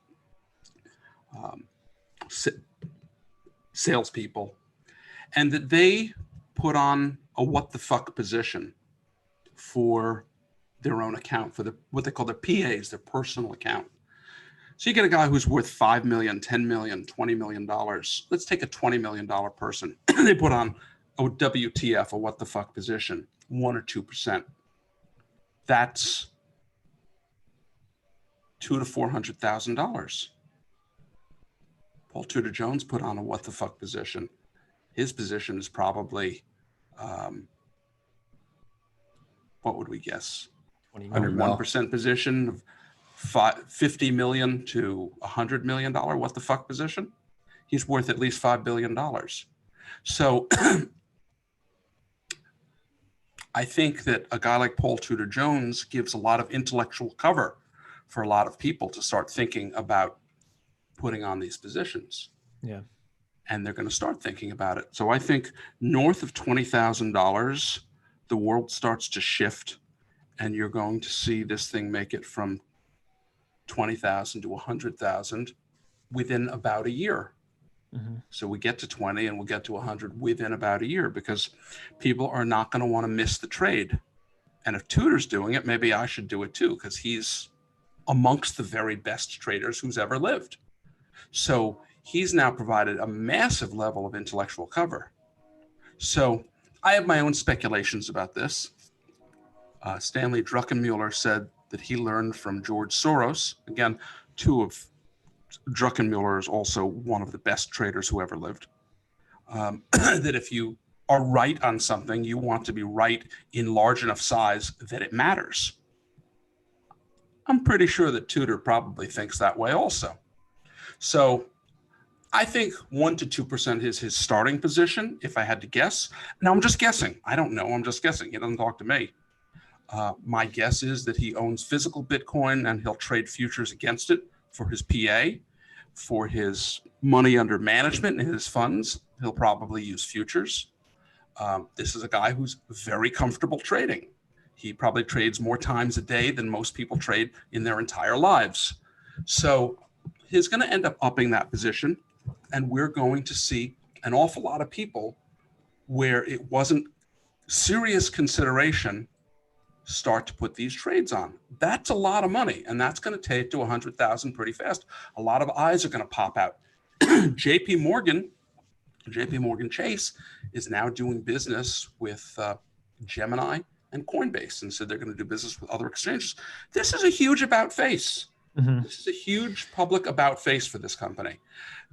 Speaker 2: salespeople, and that they put on a what the fuck position for their own account, for what they call their PAs, their personal account. So you get a guy who's worth $5 million, $10 million, $20 million. Let's take a $20 million person. They put on a WTF, a what the fuck position, 1 or 2%. That's $200,000 to $400,000. Paul Tudor Jones put on a what the fuck position. His position is probably, what would we guess? 1% position of 50 million to $100 million what the fuck position. He's worth at least $5 billion. So I think that a guy like Paul Tudor Jones gives a lot of intellectual cover for a lot of people to start thinking about putting on these positions.
Speaker 1: Yeah.
Speaker 2: And they're going to start thinking about it. So I think north of $20,000, the world starts to shift, and you're going to see this thing make it from 20,000 to 100,000 within about a year. Mm-hmm. So we get to 20 and we'll get to 100 within about a year, because people are not going to want to miss the trade. And if Tudor's doing it, maybe I should do it too, because he's amongst the very best traders who's ever lived. So he's now provided a massive level of intellectual cover. So I have my own speculations about this. Stanley Druckenmüller said that he learned from George Soros. Again, Druckenmüller is also one of the best traders who ever lived. That if you are right on something, you want to be right in large enough size that it matters. I'm pretty sure that Tudor probably thinks that way also. So I think 1 to 2% is his starting position, if I had to guess. Now, I'm just guessing. I don't know. I'm just guessing. He doesn't talk to me. My guess is that he owns physical Bitcoin and he'll trade futures against it for his PA. For his money under management and his funds, he'll probably use futures. This is a guy who's very comfortable trading. He probably trades more times a day than most people trade in their entire lives. So he's going to end up upping that position. And we're going to see an awful lot of people where it wasn't serious consideration start to put these trades on. That's a lot of money, and that's going to take to 100,000 pretty fast. A lot of eyes are going to pop out. JP Morgan Chase is now doing business with Gemini and Coinbase, and said they're going to do business with other exchanges. This is a huge about face. This is a huge public about face for this company.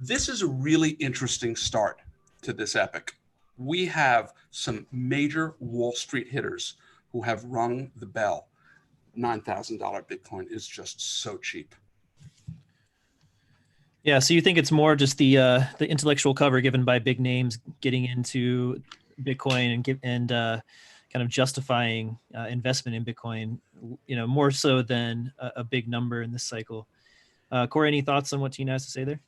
Speaker 2: This is a really interesting start to this epoch. We have some major Wall Street hitters who have rung the bell. $9,000 Bitcoin is just so cheap.
Speaker 1: Yeah, so you think it's more just the intellectual cover given by big names getting into Bitcoin and kind of justifying investment in Bitcoin, more so than a big number in this cycle. Cory, any thoughts on what Tina has to say there?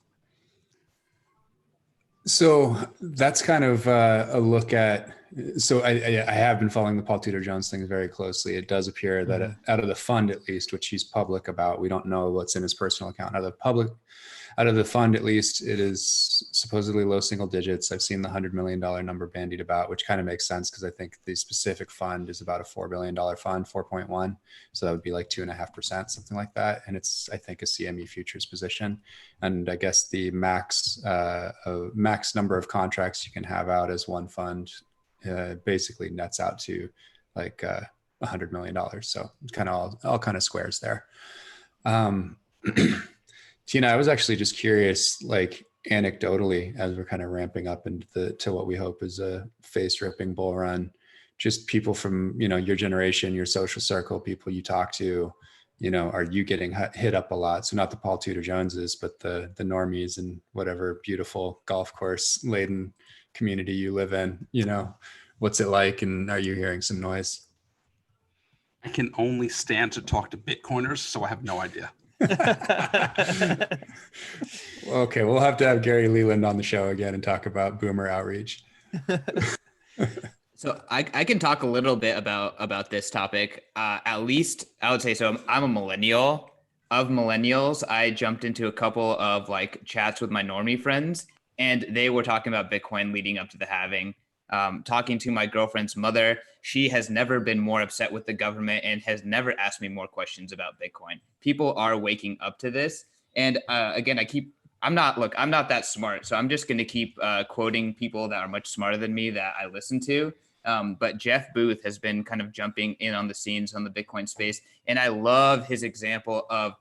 Speaker 4: So that's kind of a look at. So I have been following the Paul Tudor Jones thing very closely. It does appear that out of the fund, at least, which he's public about, we don't know what's in his personal account. Out of the fund, at least, it is supposedly low single digits. I've seen the $100 million number bandied about, which kind of makes sense because I think the specific fund is about a $4 billion fund, 4.1. So that would be like 2.5%, something like that. And it's, I think, a CME futures position. And I guess the max number of contracts you can have out as one fund basically nets out to like $100 million. So it's kind of all kind of squares there. Tina, I was actually just curious, like anecdotally, as we're kind of ramping up into to what we hope is a face-ripping bull run, just people from, your generation, your social circle, people you talk to, are you getting hit up a lot? So not the Paul Tudor Joneses, but the normies and whatever beautiful golf course laden community you live in, what's it like? And are you hearing some noise?
Speaker 2: I can only stand to talk to Bitcoiners, so I have no idea.
Speaker 4: Okay, we'll have to have Gary Leland on the show again and talk about boomer outreach.
Speaker 3: So I can talk a little bit about this topic. At least I would say so. I'm a millennial. Of millennials, I jumped into a couple of like chats with my normie friends, and they were talking about Bitcoin leading up to the halving. Talking to my girlfriend's mother, she has never been more upset with the government and has never asked me more questions about Bitcoin. People are waking up to this. And again, I'm not that smart. So I'm just going to keep quoting people that are much smarter than me that I listen to. But Jeff Booth has been kind of jumping in on the scenes on the Bitcoin space. And I love his example of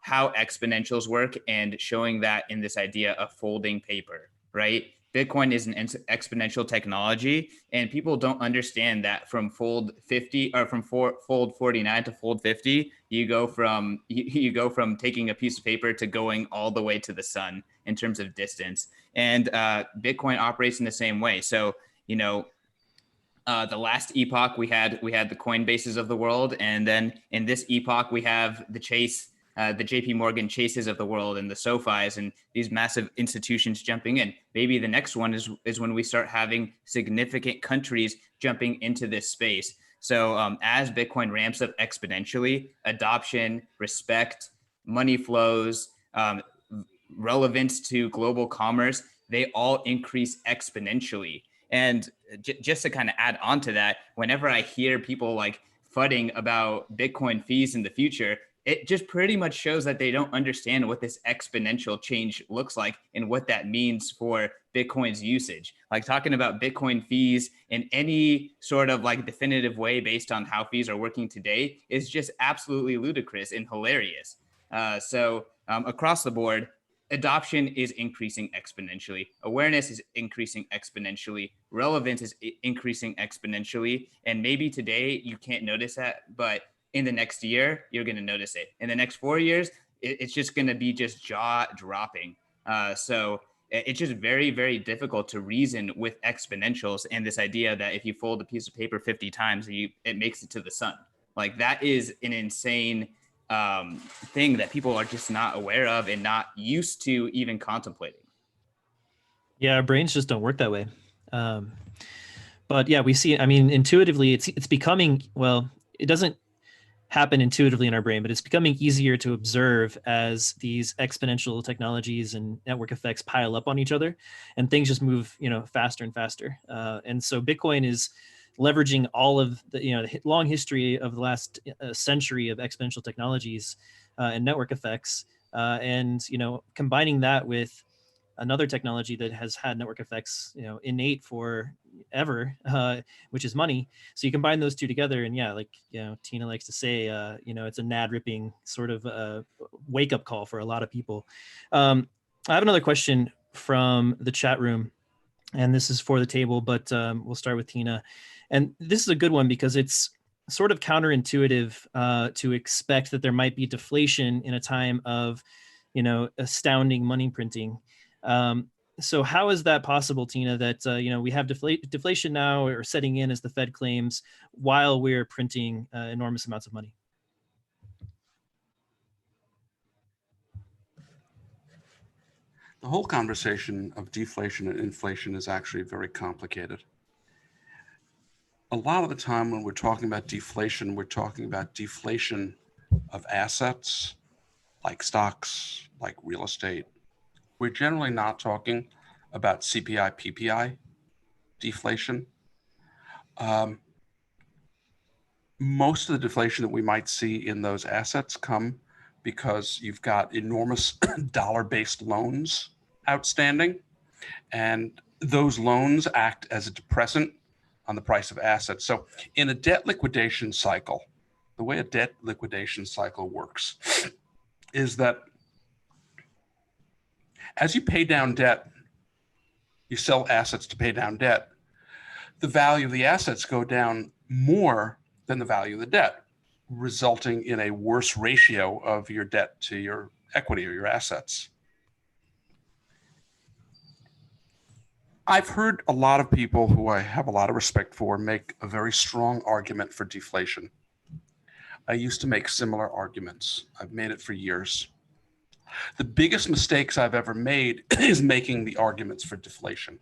Speaker 3: how exponentials work and showing that in this idea of folding paper, right? Bitcoin is an exponential technology, and people don't understand that from fold 50 or from fold 49 to fold 50, you go from taking a piece of paper to going all the way to the sun in terms of distance. And Bitcoin operates in the same way. So, the last epoch we had the Coinbases of the world, and then in this epoch we have the JP Morgan Chases of the world and the SoFis and these massive institutions jumping in. Maybe the next one is when we start having significant countries jumping into this space. So as Bitcoin ramps up exponentially, adoption, respect, money flows, relevance to global commerce, they all increase exponentially. And just to kind of add on to that, whenever I hear people like fudding about Bitcoin fees in the future, it just pretty much shows that they don't understand what this exponential change looks like and what that means for Bitcoin's usage. Like talking about Bitcoin fees in any sort of like definitive way based on how fees are working today is just absolutely ludicrous and hilarious. So across the board, adoption is increasing exponentially. Awareness is increasing exponentially. Relevance is increasing exponentially. And maybe today you can't notice that, but in the next year, you're going to notice it. In the next 4 years, it's just going to be just jaw dropping. So it's just very, very difficult to reason with exponentials and this idea that if you fold a piece of paper 50 times, it makes it to the sun. Like that is an insane thing that people are just not aware of and not used to even contemplating.
Speaker 1: Yeah, our brains just don't work that way. But yeah, we see, I mean, intuitively, it's becoming, well, it doesn't happen intuitively in our brain, but it's becoming easier to observe as these exponential technologies and network effects pile up on each other, and things just move, faster and faster. And so Bitcoin is leveraging all of the, the long history of the last century of exponential technologies and network effects, and combining that with another technology that has had network effects, innate for ever, which is money. So you combine those two together, and yeah, like Tina likes to say, it's a nad ripping sort of wake up call for a lot of people. I have another question from the chat room, and this is for the table, but we'll start with Tina. And this is a good one because it's sort of counterintuitive to expect that there might be deflation in a time of, astounding money printing. So how is that possible, Tina, that, we have deflation now or setting in as the Fed claims while we're printing enormous amounts of money?
Speaker 2: The whole conversation of deflation and inflation is actually very complicated. A lot of the time when we're talking about deflation, we're talking about deflation of assets like stocks, like real estate. We're generally not talking about CPI, PPI deflation. Most of the deflation that we might see in those assets come because you've got enormous dollar-based loans outstanding, and those loans act as a depressant on the price of assets. So in a debt liquidation cycle, the way a debt liquidation cycle works is that as you pay down debt, you sell assets to pay down debt, the value of the assets go down more than the value of the debt, resulting in a worse ratio of your debt to your equity or your assets. I've heard a lot of people who I have a lot of respect for make a very strong argument for deflation. I used to make similar arguments. I've made it for years. The biggest mistakes I've ever made is making the arguments for deflation.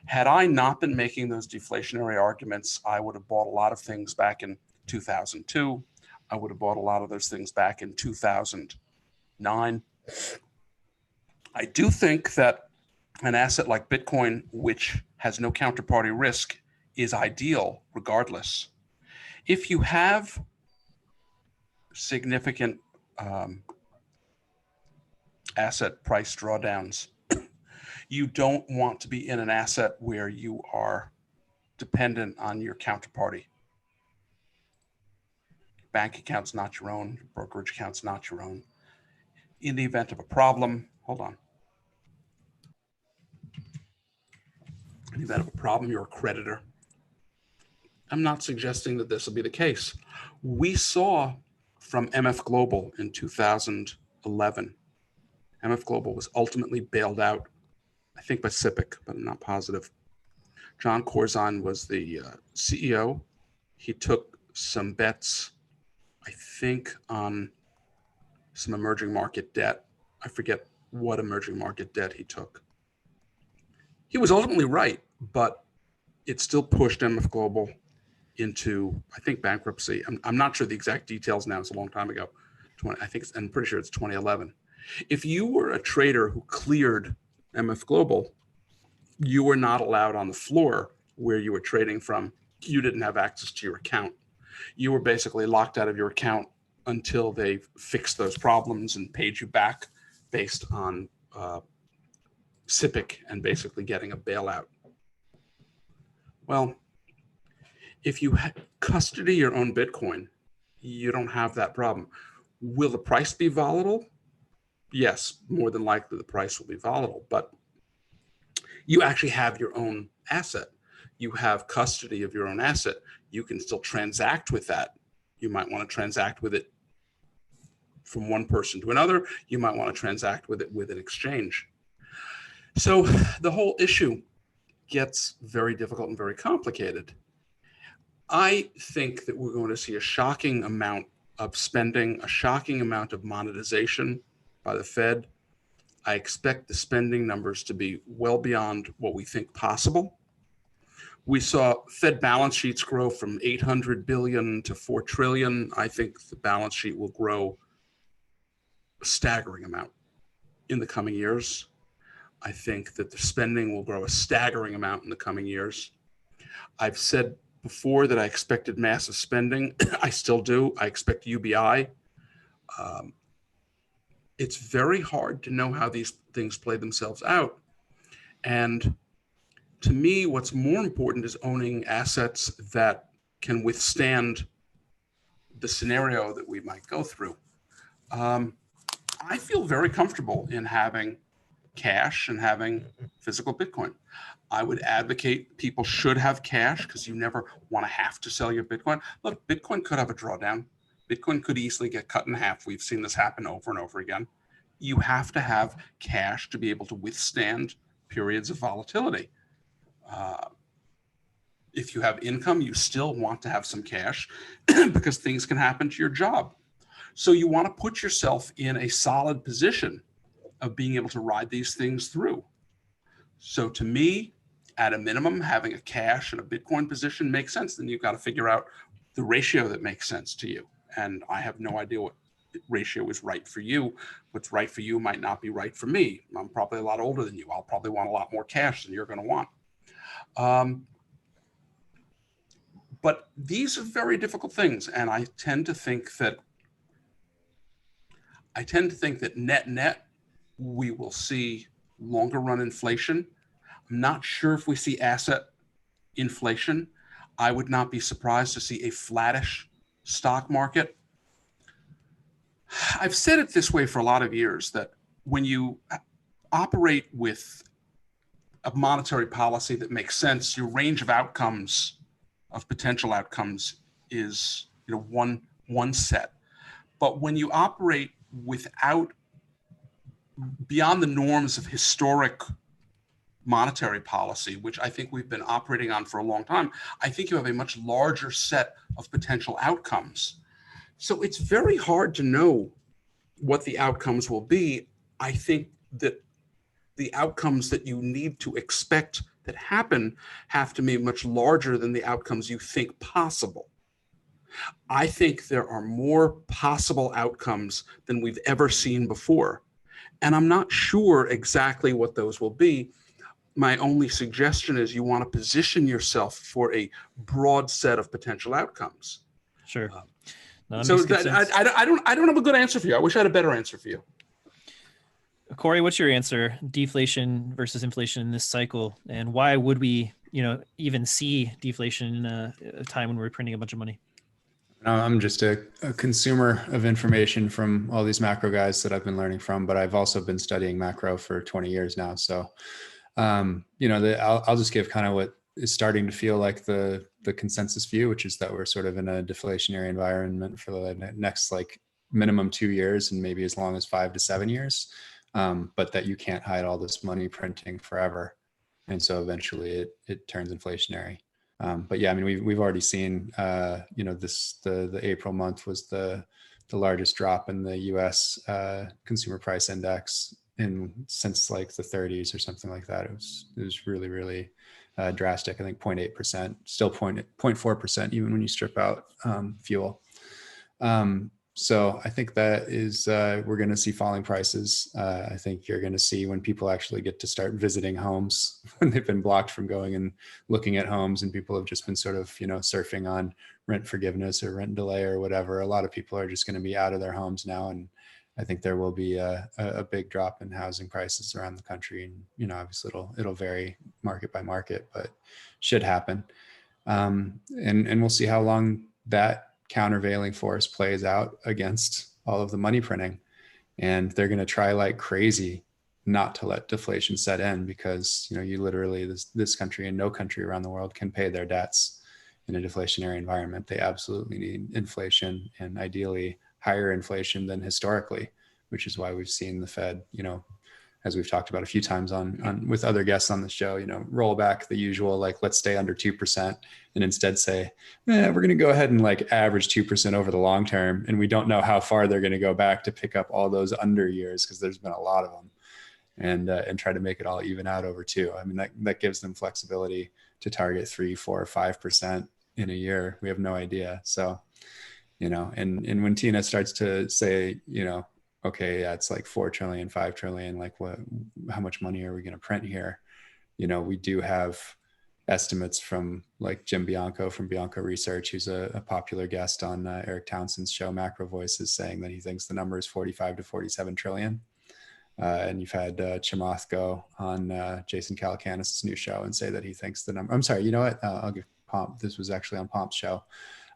Speaker 2: Had I not been making those deflationary arguments, I would have bought a lot of things back in 2002. I would have bought a lot of those things back in 2009. I do think that an asset like Bitcoin, which has no counterparty risk, is ideal regardless. If you have significant asset price drawdowns, you don't want to be in an asset where you are dependent on your counterparty. Bank account's not your own, your brokerage account's not your own. In the event of a problem, hold on. In the event of a problem, you're a creditor. I'm not suggesting that this will be the case. We saw from MF Global in 2011, MF Global was ultimately bailed out, I think by SIPC, but I'm not positive. John Corzine was the CEO. He took some bets, I think, on some emerging market debt. I forget what emerging market debt he took. He was ultimately right, but it still pushed MF Global into, I think, bankruptcy. I'm not sure the exact details now. It's a long time ago. I'm pretty sure it's 2011. If you were a trader who cleared MF Global, you were not allowed on the floor where you were trading from. You didn't have access to your account. You were basically locked out of your account until they fixed those problems and paid you back based on SIPC and basically getting a bailout. Well, if you custody your own Bitcoin, you don't have that problem. Will the price be volatile? Yes, more than likely the price will be volatile, but you actually have your own asset. You have custody of your own asset. You can still transact with that. You might want to transact with it from one person to another. You might want to transact with it with an exchange. So the whole issue gets very difficult and very complicated. I think that we're going to see a shocking amount of spending, a shocking amount of monetization by the Fed. I expect the spending numbers to be well beyond what we think possible. We saw Fed balance sheets grow from 800 billion to 4 trillion. I think the balance sheet will grow a staggering amount in the coming years. I think that the spending will grow a staggering amount in the coming years. I've said before that I expected massive spending. I still do. I expect UBI. It's very hard to know how these things play themselves out. And to me, what's more important is owning assets that can withstand the scenario that we might go through. I feel very comfortable in having cash and having physical Bitcoin. I would advocate people should have cash because you never want to have to sell your Bitcoin. Look, Bitcoin could have a drawdown. Bitcoin could easily get cut in half. We've seen this happen over and over again. You have to have cash to be able to withstand periods of volatility. If you have income, you still want to have some cash because things can happen to your job. So you want to put yourself in a solid position of being able to ride these things through. So to me, at a minimum, having a cash and a Bitcoin position makes sense. Then you've got to figure out the ratio that makes sense to you. And I have no idea what ratio is right for you. What's right for you might not be right for me. I'm probably a lot older than you. I'll probably want a lot more cash than you're going to want. But these are very difficult things. And I tend to think that net, we will see longer run inflation. I'm not sure if we see asset inflation. I would not be surprised to see a flattish stock market. I've said it this way for a lot of years, that when you operate with a monetary policy that makes sense, your range of outcomes, of potential outcomes, is one set. But when you operate without, beyond the norms of historic monetary policy, which I think we've been operating on for a long time, I think you have a much larger set of potential outcomes. So it's very hard to know what the outcomes will be. I think that the outcomes that you need to expect that happen have to be much larger than the outcomes you think possible. I think there are more possible outcomes than we've ever seen before. And I'm not sure exactly what those will be. My only suggestion is you want to position yourself for a broad set of potential outcomes.
Speaker 1: Sure. No,
Speaker 2: so I don't have a good answer for you. I wish I had a better answer for you.
Speaker 1: Cory, what's your answer? Deflation versus inflation in this cycle, and why would we, even see deflation in a time when we're printing a bunch of money?
Speaker 4: I'm just a consumer of information from all these macro guys that I've been learning from, but I've also been studying macro for 20 years now. So, I'll just give kind of what is starting to feel like the consensus view, which is that we're sort of in a deflationary environment for the next minimum 2 years and maybe as long as 5 to 7 years. But that you can't hide all this money printing forever. And so eventually it turns inflationary. But yeah, I mean, we've already seen, the April month was the largest drop in the US consumer price index since like the 30s or something like that. It was really, really drastic. I think 0.8%, still 0.4% even when you strip out fuel. So I think that is, we're going to see falling prices. I think you're going to see when people actually get to start visiting homes, when they've been blocked from going and looking at homes, and people have just been sort of, surfing on rent forgiveness or rent delay or whatever. A lot of people are just going to be out of their homes now. And I think there will be a big drop in housing prices around the country. And, obviously it'll vary market by market, but should happen. And we'll see how long that countervailing force plays out against all of the money printing. And they're going to try like crazy not to let deflation set in, because, you literally, this country and no country around the world can pay their debts in a deflationary environment. They absolutely need inflation, and ideally higher inflation than historically, which is why we've seen the Fed, as we've talked about a few times on with other guests on the show, roll back the usual, like, let's stay under 2% and instead say, we're going to go ahead and like average 2% over the long term. And we don't know how far they're going to go back to pick up all those under years, because there's been a lot of them, and try to make it all even out over two. I mean, that gives them flexibility to target 3, 4, 5% in a year. We have no idea. So, and when Tina starts to say, okay, yeah, it's like 4 trillion, 5 trillion, like how much money are we going to print here? We do have estimates from like Jim Bianco from Bianco Research, who's a popular guest on Eric Townsend's show Macro Voices, saying that he thinks the number is 45 to 47 trillion. And you've had Chamath go on Jason Calacanis' new show and say that he thinks the number, I'm sorry, you know what? I'll give Pomp, this was actually on Pomp's show.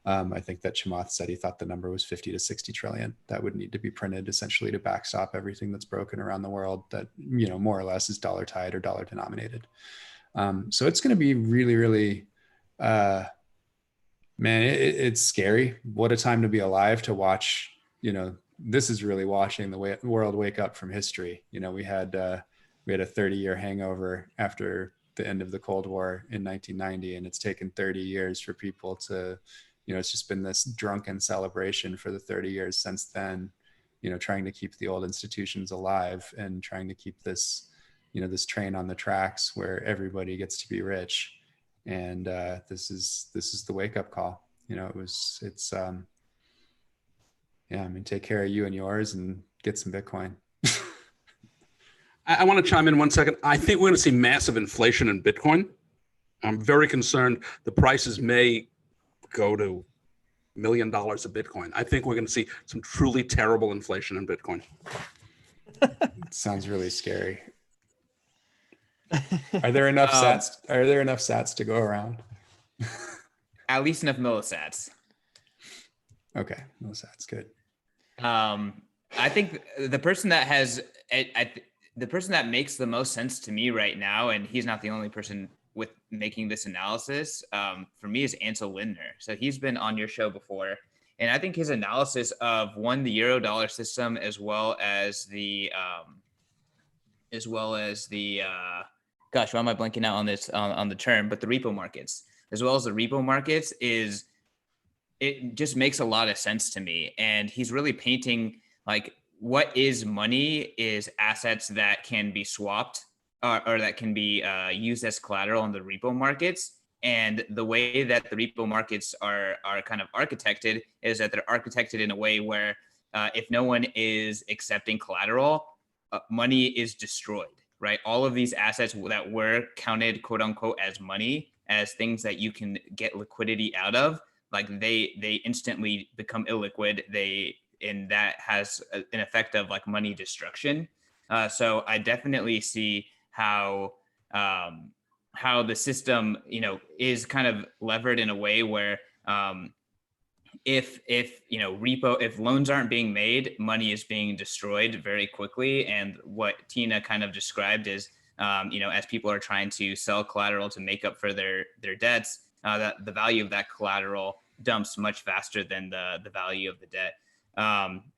Speaker 4: I think that Chamath said he thought the number was 50 to 60 trillion that would need to be printed essentially to backstop everything that's broken around the world that, more or less is dollar tied or dollar denominated. So it's going to be really, really, man, it's scary. What a time to be alive to watch, this is really watching the world wake up from history. We had a 30-year hangover after the end of the Cold War in 1990, and it's taken 30 years for people to, it's just been this drunken celebration for the 30 years since then, trying to keep the old institutions alive and trying to keep this, this train on the tracks where everybody gets to be rich. And this is the wake up call. Take care of you and yours and get some Bitcoin.
Speaker 2: I want to chime in 1 second. I think we're going to see massive inflation in Bitcoin. I'm very concerned the prices may go to $1 million a Bitcoin. I think we're going to see some truly terrible inflation in Bitcoin.
Speaker 4: Sounds really scary. Are there enough sats? Are there enough sats to go around?
Speaker 3: At least enough millisats.
Speaker 4: Okay, millisats, good.
Speaker 3: I think the person that the person that makes the most sense to me right now, and he's not the only person with making this analysis, for me, is Ansel Lindner. So he's been on your show before, and I think his analysis of the euro dollar system, as well as the gosh, why am I blanking out on this on the term? But the repo markets, as well as the repo markets, it just makes a lot of sense to me. And he's really painting like what is money is assets that can be swapped or that can be used as collateral on the repo markets. And the way that the repo markets are kind of architected is that they're architected in a way where if no one is accepting collateral, money is destroyed, right? All of these assets that were counted, quote unquote, as money, as things that you can get liquidity out of, like they instantly become illiquid. And that has an effect of like money destruction. So I definitely see how the system, is kind of levered in a way where if loans aren't being made, money is being destroyed very quickly. And what Tina kind of described is, as people are trying to sell collateral to make up for their debts, that the value of that collateral dumps much faster than the value of the debt.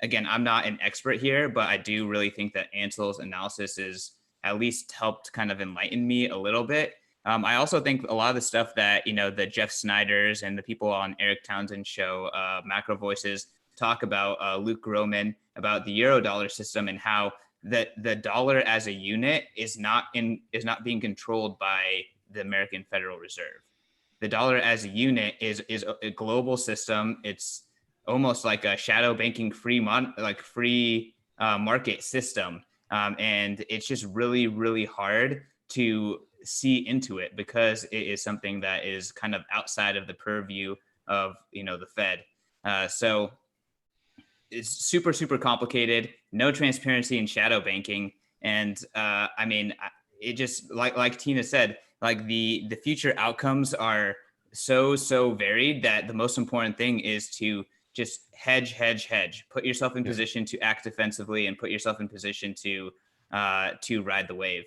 Speaker 3: Again, I'm not an expert here, but I do really think that Ansel's analysis is at least helped kind of enlighten me a little bit. I also think a lot of the stuff that, the Jeff Snyders and the people on Eric Townsend's show, Macro Voices, talk about, Luke Groman, about the euro dollar system and how the dollar as a unit is not being controlled by the American Federal Reserve. The dollar as a unit is a global system. It's almost like a shadow banking free market system. And it's just really, really hard to see into it because it is something that is kind of outside of the purview of, the Fed. So it's super, super complicated, no transparency in shadow banking. And it just like Tina said, like the future outcomes are so varied that the most important thing is to just hedge, put yourself in position to act defensively and put yourself in position to ride the wave.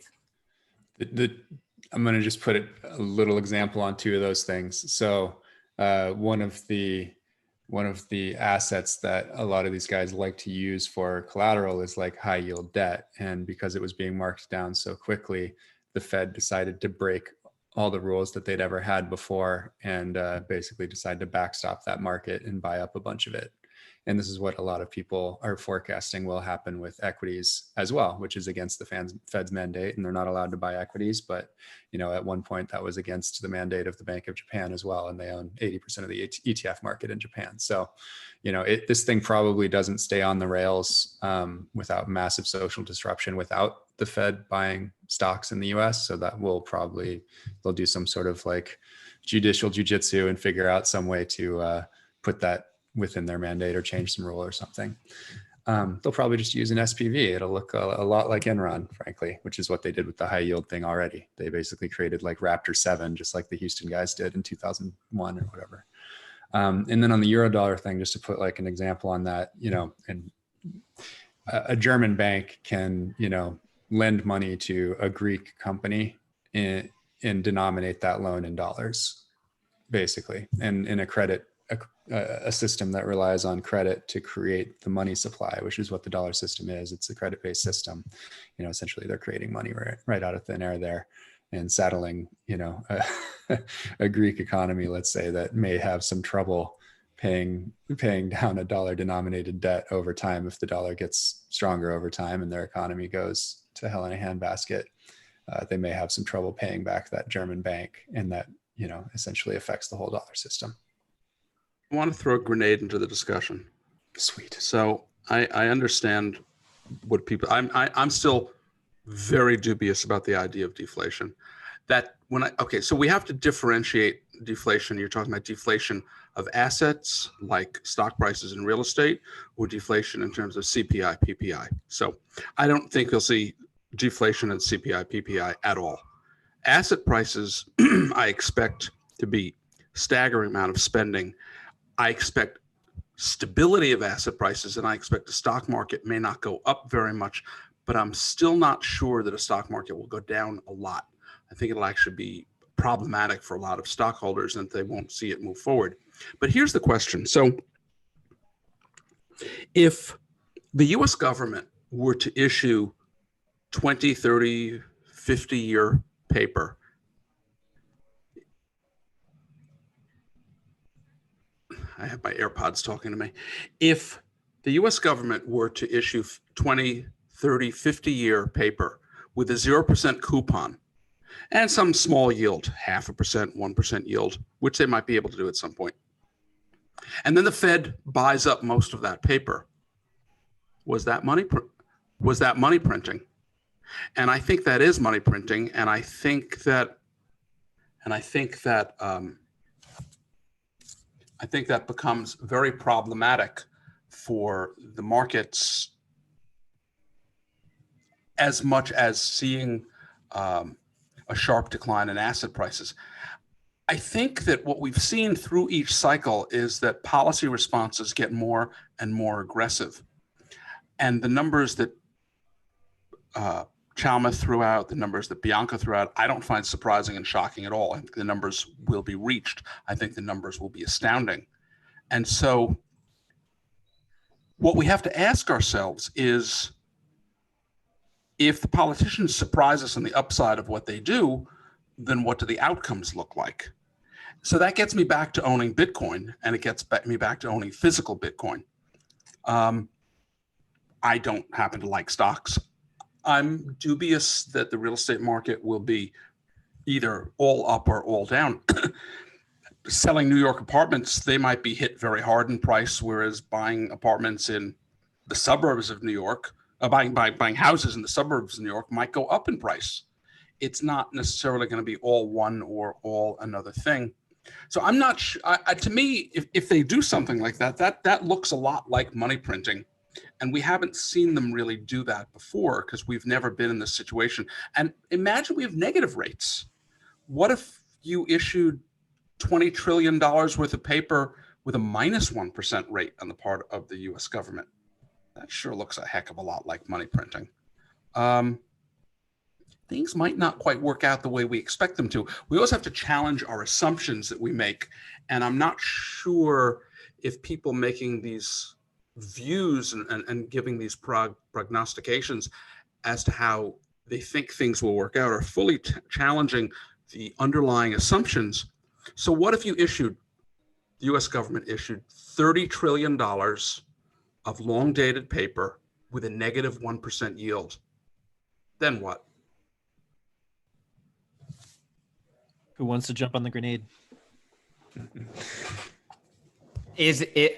Speaker 4: I'm going to just put a little example on two of those things. So one of the one of the assets that a lot of these guys like to use for collateral is like high yield debt. And because it was being marked down so quickly, the Fed decided to break all the rules that they'd ever had before and basically decide to backstop that market and buy up a bunch of it. And this is what a lot of people are forecasting will happen with equities as well, which is against the Fed's mandate, and they're not allowed to buy equities. But at one point that was against the mandate of the Bank of Japan as well, and they own 80% of the ETF market in Japan. So, this thing probably doesn't stay on the rails without massive social disruption, without the Fed buying stocks in the US. So that they'll do some sort of like judicial jujitsu and figure out some way to put that within their mandate or change some rule or something. They'll probably just use an SPV. It'll look a lot like Enron, frankly, which is what they did with the high yield thing already. They basically created like Raptor 7, just like the Houston guys did in 2001 or whatever. And then on the Eurodollar thing, just to put like an example on that, and a German bank can, lend money to a Greek company and denominate that loan in dollars, basically. And in a system that relies on credit to create the money supply, which is what the dollar system is. It's a credit-based system. Essentially they're creating money right out of thin air there and saddling, a Greek economy, let's say, that may have some trouble paying down a dollar denominated debt over time. If the dollar gets stronger over time and their economy goes to hell in a handbasket, they may have some trouble paying back that German bank, and that, essentially affects the whole dollar system.
Speaker 2: I want to throw a grenade into the discussion.
Speaker 4: Sweet.
Speaker 2: So I understand what people, I'm still very dubious about the idea of deflation. So we have to differentiate deflation. You're talking about deflation of assets like stock prices and real estate, or deflation in terms of CPI, PPI. So I don't think you'll see deflation in CPI, PPI at all. Asset prices, I expect to be staggering amount of spending. I expect stability of asset prices, and I expect the stock market may not go up very much, but I'm still not sure that a stock market will go down a lot. I think it'll actually be problematic for a lot of stockholders, and they won't see it move forward. But here's the question. So if the US government were to issue 20, 30, 50-year paper, I have my AirPods talking to me. If the US government were to issue 20, 30, 50-year paper with a 0% coupon and some small yield, 0.5%, 1% yield, which they might be able to do at some point, and then the Fed buys up most of that paper, was that money printing? And I think that is money printing, and I think that becomes very problematic for the markets, as much as seeing a sharp decline in asset prices. I think that what we've seen through each cycle is that policy responses get more and more aggressive. And the numbers that Chalmers threw out, the numbers that Bianca threw out, I don't find surprising and shocking at all. I think the numbers will be reached. I think the numbers will be astounding. And so what we have to ask ourselves is, if the politicians surprise us on the upside of what they do, then what do the outcomes look like? So that gets me back to owning Bitcoin, and it gets me back to owning physical Bitcoin. I don't happen to like stocks. I'm dubious that the real estate market will be either all up or all down. Selling New York apartments, they might be hit very hard in price, whereas buying apartments in the suburbs of New York, buying houses in the suburbs of New York might go up in price. It's not necessarily going to be all one or all another thing. So I'm not sure. To me, if they do something like that, that looks a lot like money printing. And we haven't seen them really do that before, because we've never been in this situation. And imagine we have negative rates. What if you issued $20 trillion worth of paper with a minus 1% rate on the part of the US government? That sure looks a heck of a lot like money printing. Things might not quite work out the way we expect them to. We also have to challenge our assumptions that we make. And I'm not sure if people making these views and giving these prognostications as to how they think things will work out are fully challenging the underlying assumptions. So what if the US government issued $30 trillion of long dated paper with a negative 1% yield? Then what?
Speaker 1: Who wants to jump on the grenade?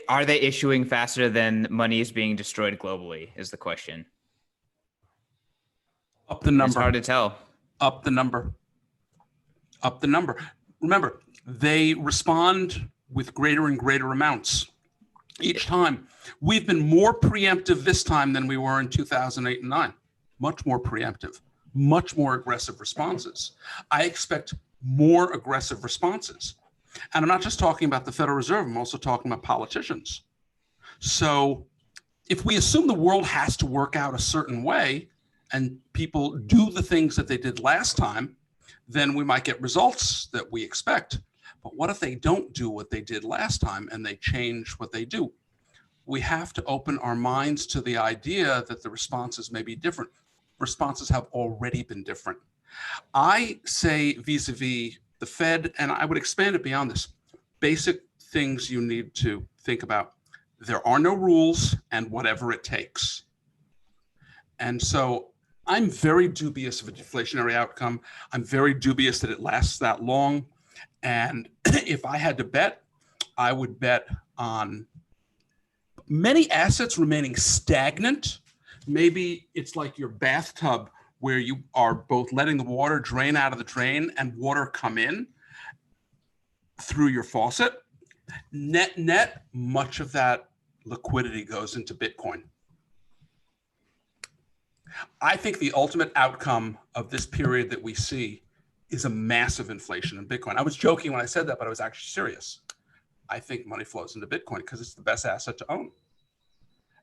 Speaker 3: Are they issuing faster than money is being destroyed globally is the question.
Speaker 2: Up the number.
Speaker 3: It's hard to tell.
Speaker 2: Up the number. Up the number. Remember, they respond with greater and greater amounts each time. We've been more preemptive this time than we were in 2008 and 9. Much more preemptive, much more aggressive responses. I expect more aggressive responses. And I'm not just talking about the Federal Reserve, I'm also talking about politicians. So if we assume the world has to work out a certain way and people do the things that they did last time, then we might get results that we expect. But what if they don't do what they did last time and they change what they do? We have to open our minds to the idea that the responses may be different. Responses have already been different. I say vis-a-vis the Fed, and I would expand it beyond this, basic things you need to think about. There are no rules and whatever it takes. And so I'm very dubious of a deflationary outcome. I'm very dubious that it lasts that long. And if I had to bet, I would bet on many assets remaining stagnant. Maybe it's like your bathtub where you are both letting the water drain out of the drain and water come in through your faucet. Net, much of that liquidity goes into Bitcoin. I think the ultimate outcome of this period that we see is a massive inflation in Bitcoin. I was joking when I said that, but I was actually serious. I think money flows into Bitcoin because it's the best asset to own.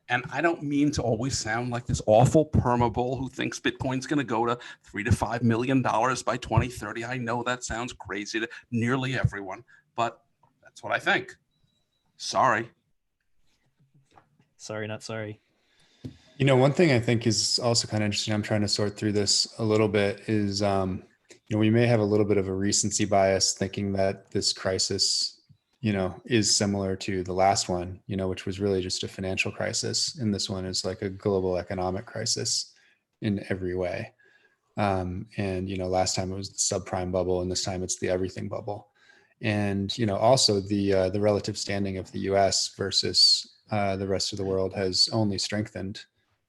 Speaker 2: And I don't mean to always sound like this awful perma-bull who thinks Bitcoin's going to go to $3 to $5 million by 2030. I know that sounds crazy to nearly everyone, but that's what I think. Sorry.
Speaker 1: Sorry, not sorry.
Speaker 4: You know, one thing I think is also kind of interesting, I'm trying to sort through this a little bit, is, we may have a little bit of a recency bias thinking that this crisis, is similar to the last one, which was really just a financial crisis. And this one is like a global economic crisis in every way. Last time it was the subprime bubble, and this time it's the everything bubble. And, also the relative standing of the US versus the rest of the world has only strengthened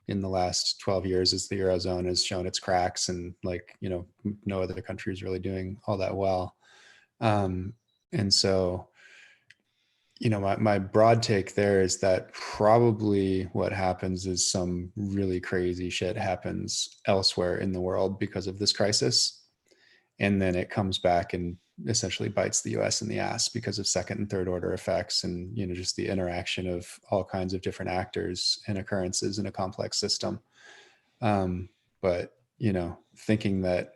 Speaker 4: in the last 12 years as the Eurozone has shown its cracks, and no other country is really doing all that well. And so, my broad take there is that probably what happens is some really crazy shit happens elsewhere in the world because of this crisis. And then it comes back and essentially bites the US in the ass because of second and third order effects and, just the interaction of all kinds of different actors and occurrences in a complex system. But, thinking that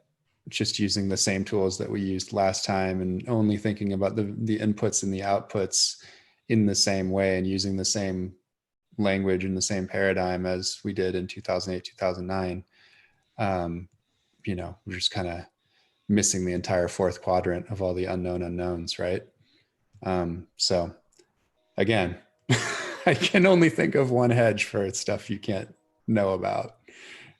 Speaker 4: just using the same tools that we used last time and only thinking about the inputs and the outputs in the same way and using the same language and the same paradigm as we did in 2008, 2009, we're just kind of missing the entire fourth quadrant of all the unknown unknowns, right? So again, I can only think of one hedge for stuff you can't know about,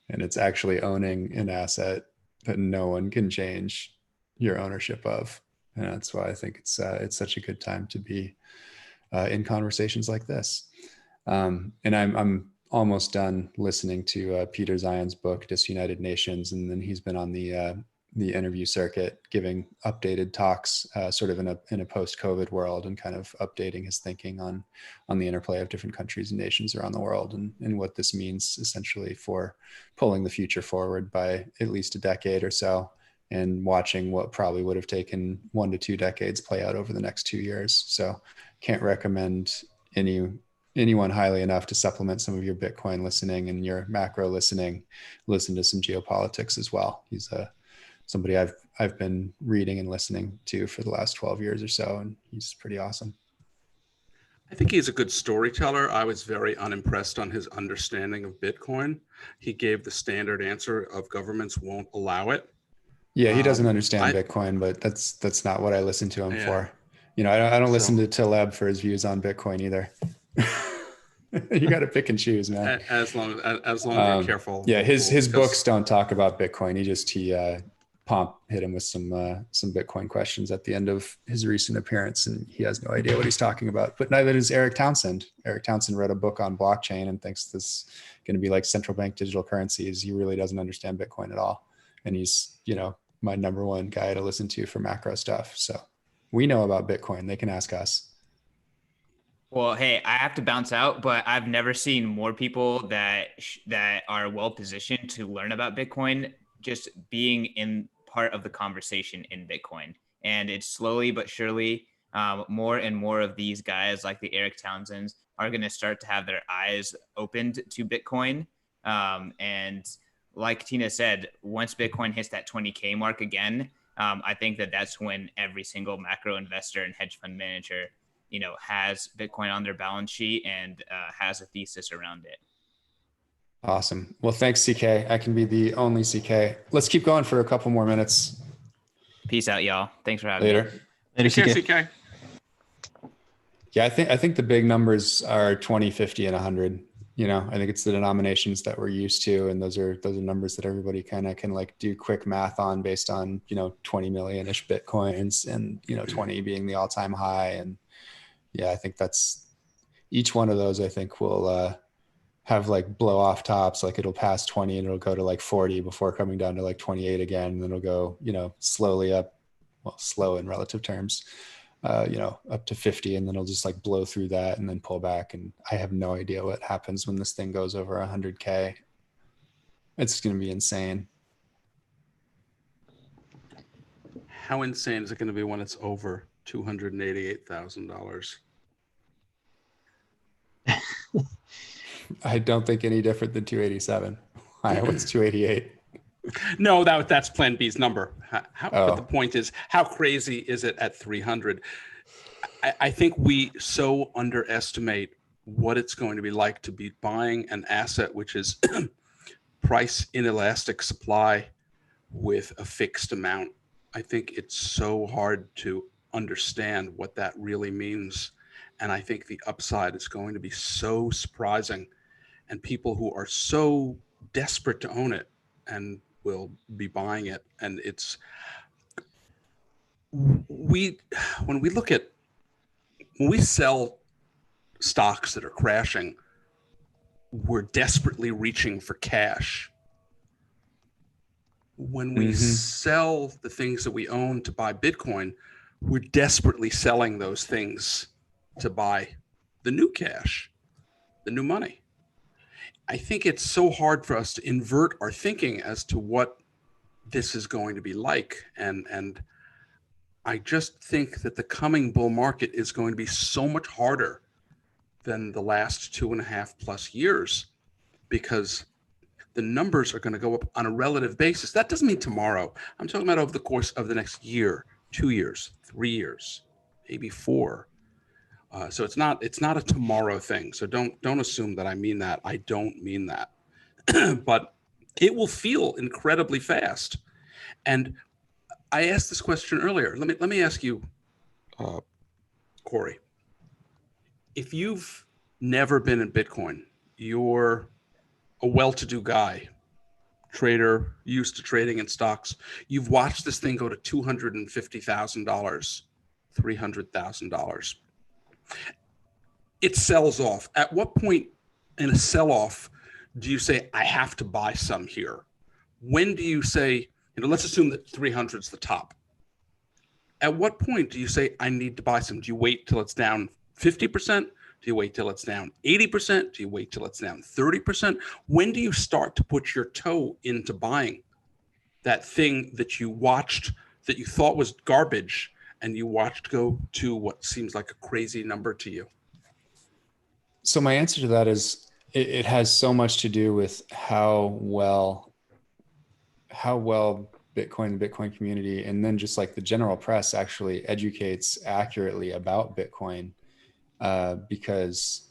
Speaker 4: and it's actually owning an asset that no one can change your ownership of. And that's why I think it's such a good time to be in conversations like this. And I'm almost done listening to Peter Zion's book, Disunited Nations, and then he's been on the interview circuit giving updated talks, sort of in a post-COVID world, and kind of updating his thinking on the interplay of different countries and nations around the world, and what this means essentially for pulling the future forward by at least a decade or so, and watching what probably would have taken 1 to 2 decades play out over the next 2 years. So can't recommend anyone highly enough to supplement some of your Bitcoin listening and your macro listening. Listen to some geopolitics as well. He's somebody I've been reading and listening to for the last 12 years or so, and he's pretty awesome.
Speaker 2: I think he's a good storyteller. I was very unimpressed on his understanding of Bitcoin. He gave the standard answer of governments won't allow it.
Speaker 4: Yeah, he doesn't understand
Speaker 2: I-
Speaker 4: Bitcoin, but that's not what I listen to him
Speaker 2: Yeah.
Speaker 4: for. You know, I don't listen
Speaker 2: So-
Speaker 4: to Taleb for his views on Bitcoin either. You got to pick and choose, man.
Speaker 2: As long as you're careful.
Speaker 4: Yeah, his
Speaker 2: because-
Speaker 4: books don't talk about Bitcoin. Pomp hit him with some Bitcoin questions at the end of his recent appearance, and he has no idea what he's talking about. But neither does Eric Townsend. Eric Townsend read a book on blockchain and thinks this is going to be like central bank digital currencies. He really doesn't understand Bitcoin at all, and he's, you know, my number one guy to listen to for macro stuff. So we know about Bitcoin. They can ask us.
Speaker 3: Well, hey, I have to bounce out, but I've never seen more people that are well positioned to learn about Bitcoin just being in part of the conversation in Bitcoin. And it's slowly but surely, more and more of these guys like the Eric Townsends are going to start to have their eyes opened to Bitcoin. And like Tina said, once Bitcoin hits that 20K mark again, I think that's when every single macro investor and hedge fund manager, you know, has Bitcoin on their balance sheet and has a thesis around it.
Speaker 4: Awesome. Well, thanks, CK. I can be the only CK. Let's keep going for a couple more minutes.
Speaker 3: Peace out, y'all. Thanks for having me.
Speaker 4: Later.
Speaker 1: Later,
Speaker 2: Take care, CK.
Speaker 4: Yeah, I think the big numbers are 20, 50, and 100. You know, I think it's the denominations that we're used to, and those are numbers that everybody kind of can like do quick math on based on, you know, 20 million-ish Bitcoins and, you know, 20 being the all-time high. And yeah, I think that's each one of those, I think will have like blow off tops, like it'll pass 20 and it'll go to like 40 before coming down to like 28 again. And then it'll go, you know, slowly up, well, slow in relative terms, you know, up to 50, and then it'll just like blow through that and then pull back. And I have no idea what happens when this thing goes over 100K. It's going to be insane.
Speaker 2: How insane is it going to be when it's over $288,000?
Speaker 4: I don't think any different than 287. What's 288?
Speaker 2: No, that's Plan B's number. But the
Speaker 4: Oh.
Speaker 2: point is, how crazy is it at 300? I think we so underestimate what it's going to be like to be buying an asset which is price inelastic supply with a fixed amount. I think it's so hard to understand what that really means. And I think the upside is going to be so surprising. And people who are so desperate to own it and will be buying it. And when we sell stocks that are crashing, we're desperately reaching for cash. When we sell the things that we own to buy Bitcoin, we're desperately selling those things to buy the new cash, the new money. I think it's so hard for us to invert our thinking as to what this is going to be like. And I just think that the coming bull market is going to be so much harder than the last 2.5+ years, because the numbers are going to go up on a relative basis. That doesn't mean tomorrow. I'm talking about over the course of the next year, 2 years, 3 years, maybe 4. So it's not a tomorrow thing. So don't assume that I mean that. I don't mean that. But it will feel incredibly fast. And I asked this question earlier. Let me ask you, Cory. If you've never been in Bitcoin, you're a well-to-do guy, trader, used to trading in stocks. You've watched this thing go to $250,000, $300,000. It sells off. At what point in a sell-off do you say, I have to buy some here? When do you say, let's assume that 300 is the top. At what point do you say, I need to buy some? Do you wait till it's down 50%? Do you wait till it's down 80%? Do you wait till it's down 30%? When do you start to put your toe into buying that thing that you watched, that you thought was garbage, and you watched go to what seems like a crazy number to you?
Speaker 4: So my answer to that is it has so much to do with how well Bitcoin, the Bitcoin community, and then just like the general press actually educates accurately about Bitcoin. because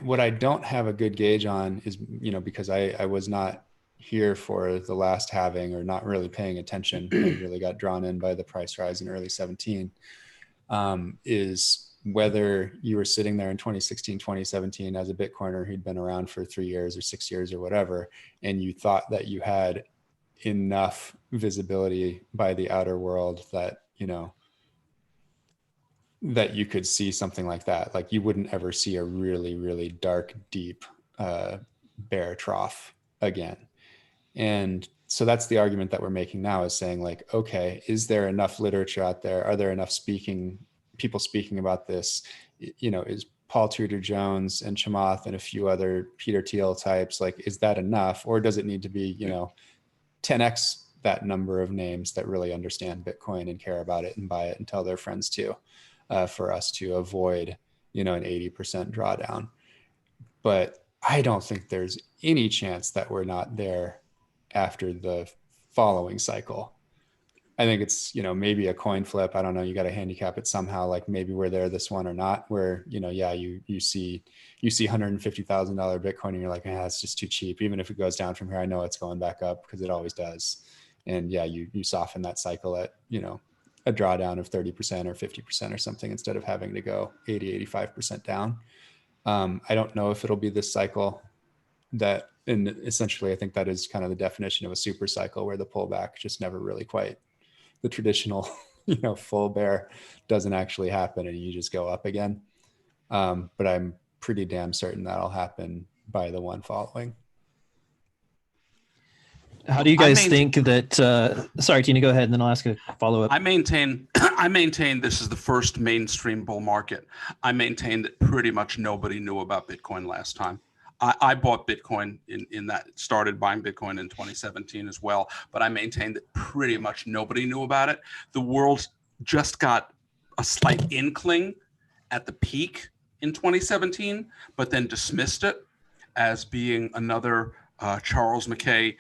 Speaker 4: what I don't have a good gauge on is, because I was not here for the last halving, or not really paying attention. I really got drawn in by the price rise in early 17, is whether you were sitting there in 2016, 2017 as a Bitcoiner who'd been around for 3 years or 6 years or whatever, and you thought that you had enough visibility by the outer world that, that you could see something like that. Like, you wouldn't ever see a really, really dark, deep bear trough again. And so that's the argument that we're making now, is saying, like, okay, is there enough literature out there? Are there enough people speaking about this? Is Paul Tudor Jones and Chamath and a few other Peter Thiel types, like, is that enough? Or does it need to be, 10x that number of names that really understand Bitcoin and care about it and buy it and tell their friends too, for us to avoid, an 80% drawdown? But I don't think there's any chance that we're not there after the following cycle. I think it's, maybe a coin flip. I don't know. You got to handicap it somehow. Like, maybe we're there this one or not, where, you see $150,000 Bitcoin and you're like, it's just too cheap. Even if it goes down from here, I know it's going back up, because it always does. And you soften that cycle at, a drawdown of 30% or 50% or something, instead of having to go 80-85% down. I don't know if it'll be this cycle and essentially I think that is kind of the definition of a super cycle, where the pullback just never really quite, the traditional, full bear doesn't actually happen and you just go up again. But I'm pretty damn certain that'll happen by the one following.
Speaker 1: How do you guys think that, sorry, Tina, go ahead and then I'll ask a follow-up.
Speaker 2: I maintain this is the first mainstream bull market. I maintain that pretty much nobody knew about Bitcoin last time. I bought Bitcoin in that, started buying Bitcoin in 2017 as well, but I maintain that pretty much nobody knew about it. The world just got a slight inkling at the peak in 2017, but then dismissed it as being another Charles Mackay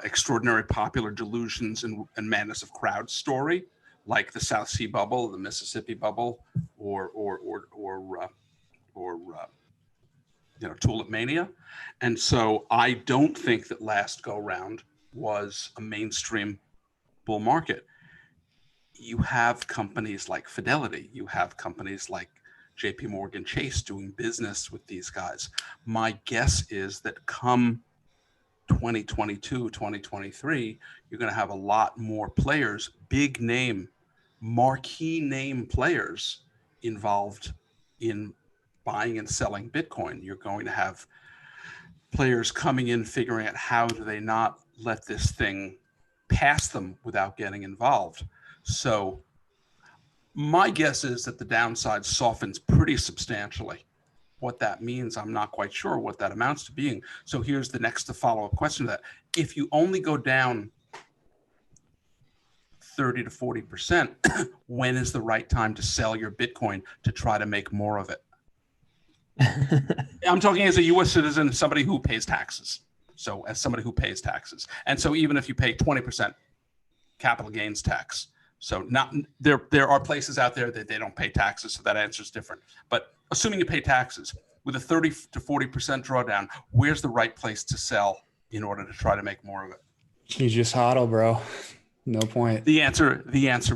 Speaker 2: extraordinary popular delusions and madness of crowds story, like the South Sea bubble, the Mississippi bubble, or tulip mania. And so I don't think that last go round was a mainstream bull market. You have companies like Fidelity, you have companies like JP Morgan Chase doing business with these guys. My guess is that come 2022, 2023, you're going to have a lot more players, big name, marquee name players involved in buying and selling Bitcoin. You're going to have players coming in, figuring out how do they not let this thing pass them without getting involved. So my guess is that the downside softens pretty substantially. What that means, I'm not quite sure what that amounts to being. So here's the next follow-up question to that. If you only go down 30 to 40%, when is the right time to sell your Bitcoin to try to make more of it? I'm talking as a U.S. citizen, somebody who pays taxes. So as somebody who pays taxes. And so even if you pay 20% capital gains tax, so not there are places out there that they don't pay taxes, so that answer is different. But assuming you pay taxes, with a 30 to 40% drawdown, where's the right place to sell in order to try to make more of it?
Speaker 4: You just hodl, bro. No point.
Speaker 2: The answer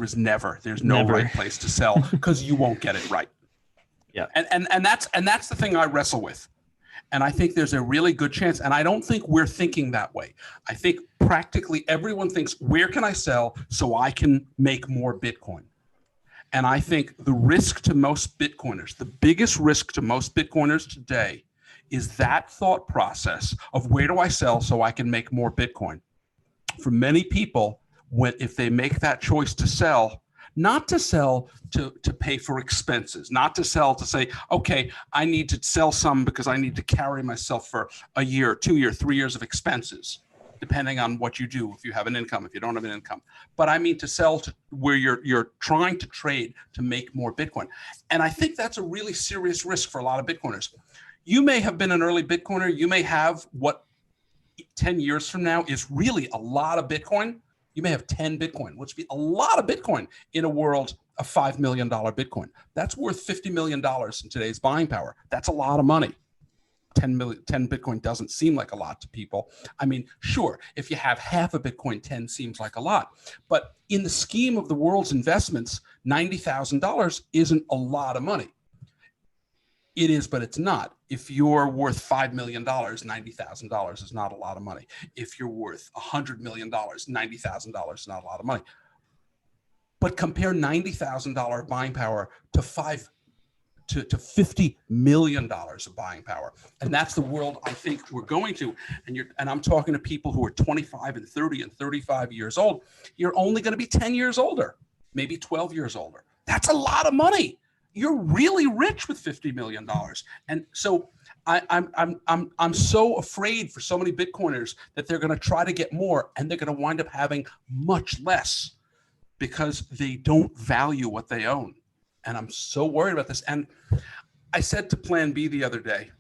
Speaker 2: is never. There's no right place to sell, because you won't get it right.
Speaker 1: Yeah.
Speaker 2: And that's the thing I wrestle with. And I think there's a really good chance, and I don't think we're thinking that way. I think practically everyone thinks, where can I sell so I can make more Bitcoin? And I think the risk to most Bitcoiners, the biggest risk to most Bitcoiners today, is that thought process of where do I sell so I can make more Bitcoin? For many people, if they make that choice to sell, not to sell to pay for expenses, not to sell to say, okay, I need to sell some because I need to carry myself for a year, 2 years, 3 years of expenses, depending on what you do, if you have an income, if you don't have an income. But I mean to sell to where you're trying to trade to make more Bitcoin. And I think that's a really serious risk for a lot of Bitcoiners. You may have been an early Bitcoiner. You may have what 10 years from now is really a lot of Bitcoin. You may have 10 Bitcoin, which would be a lot of Bitcoin in a world a $5 million Bitcoin. That's worth $50 million in today's buying power. That's a lot of money. 10 Bitcoin doesn't seem like a lot to people. I mean, sure, if you have half a Bitcoin, 10 seems like a lot. But in the scheme of the world's investments, $90,000 isn't a lot of money. It is, but it's not. If you're worth $5 million, $90,000 is not a lot of money. If you're worth $100 million, $90,000 is not a lot of money. But compare $90,000 buying power to $50 million of buying power. And that's the world I think we're going to. And I'm talking to people who are 25 and 30 and 35 years old. You're only going to be 10 years older, maybe 12 years older. That's a lot of money. You're really rich with $50 million. And so I'm so afraid for so many Bitcoiners that they're going to try to get more and they're going to wind up having much less because they don't value what they own. And I'm so worried about this. And I said to Plan B the other day,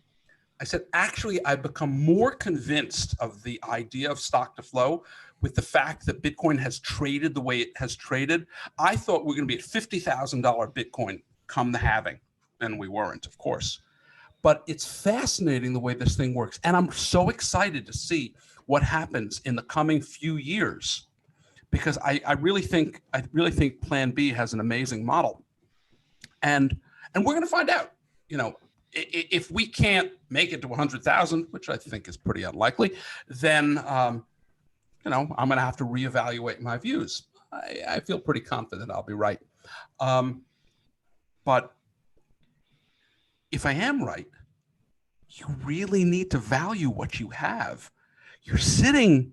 Speaker 2: I said, actually, I've become more convinced of the idea of stock to flow with the fact that Bitcoin has traded the way it has traded. I thought we were going to be at $50,000 Bitcoin come the halving, and we weren't, of course. But it's fascinating the way this thing works. And I'm so excited to see what happens in the coming few years, because I really think Plan B has an amazing model. And we're going to find out, you know, if we can't make it to 100,000, which I think is pretty unlikely, then, you know, I'm going to have to reevaluate my views. I feel pretty confident I'll be right. But if I am right, you really need to value what you have. You're sitting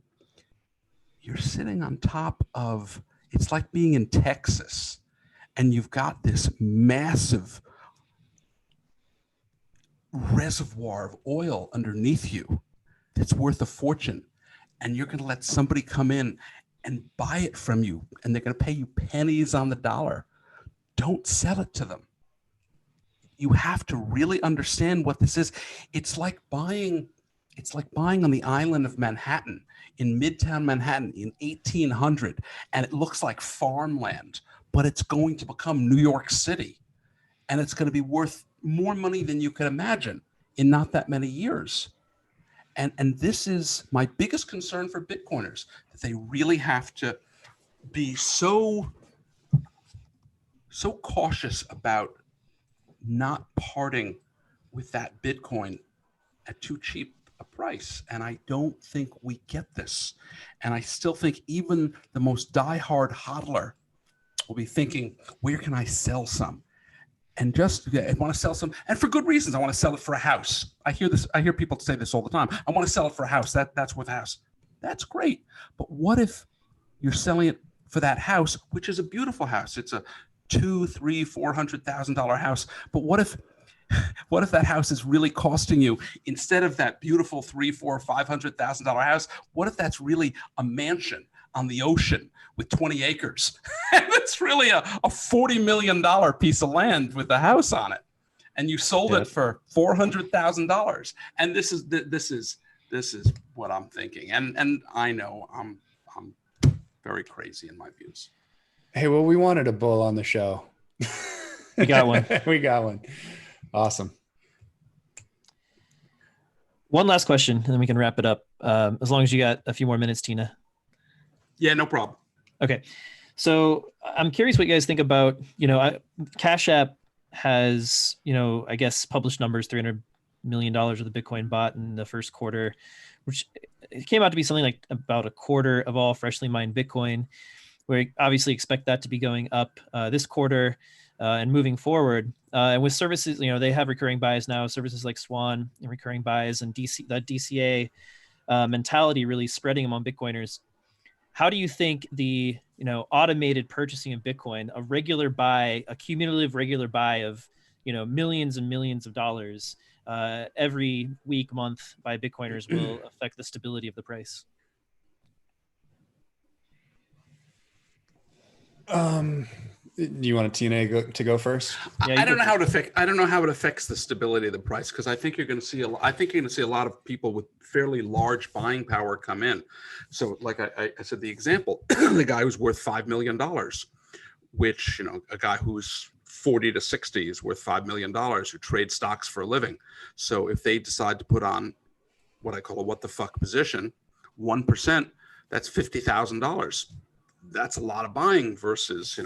Speaker 2: on top of, it's like being in Texas and you've got this massive reservoir of oil underneath you that's worth a fortune. And you're going to let somebody come in and buy it from you, and they're going to pay you pennies on the dollar. Don't sell it to them. You have to really understand what this is. It's like buying on the island of Manhattan, in Midtown Manhattan in 1800, and it looks like farmland, but it's going to become New York City, and it's going to be worth more money than you could imagine in not that many years. And this is my biggest concern for Bitcoiners, that they really have to be so cautious about not parting with that Bitcoin at too cheap a price. And I don't think we get this. And I still think even the most diehard hodler will be thinking, where can I sell some? And just, I want to sell some, and for good reasons. I want to sell it for a house. I hear people say this all the time. I want to sell it for a house. That's worth a house. That's great. But what if you're selling it for that house, which is a beautiful house? It's a $200,000, $300,000, $400,000 house. But what if that house is really costing you, instead of that beautiful $300,000, $400,000, $500,000 house, what if that's really a mansion on the ocean with 20 acres? And it's really a $40 million piece of land with a house on it. And you sold it for $400,000. And this is what I'm thinking. And I know I'm very crazy in my views.
Speaker 4: Hey, well, we wanted a bull on the show.
Speaker 1: We got one.
Speaker 4: We got one. Awesome.
Speaker 1: One last question, and then we can wrap it up. As long as you got a few more minutes, Tina.
Speaker 2: Yeah, no problem.
Speaker 1: Okay. So I'm curious what you guys think about, Cash App has, I guess published numbers, $300 million of the Bitcoin bought in the first quarter, which it came out to be something like about a quarter of all freshly mined Bitcoin. We obviously expect that to be going up this quarter and moving forward. And with services, they have recurring buys now, services like Swan and recurring buys, and that DCA mentality really spreading among Bitcoiners. How do you think the automated purchasing of Bitcoin, a cumulative regular buy of millions and millions of dollars every week, month by Bitcoiners will affect the stability of the price?
Speaker 4: Do you want Tina to go first?
Speaker 1: Yeah,
Speaker 2: I don't know how it affects the stability of the price, because I think you're going to see a lot of people with fairly large buying power come in. So, like I said, the example, the guy who's worth $5 million. which, a guy who's 40 to 60 is worth $5 million, who trades stocks for a living. So if they decide to put on what I call a what the fuck position, 1%, that's $50,000. That's a lot of buying versus,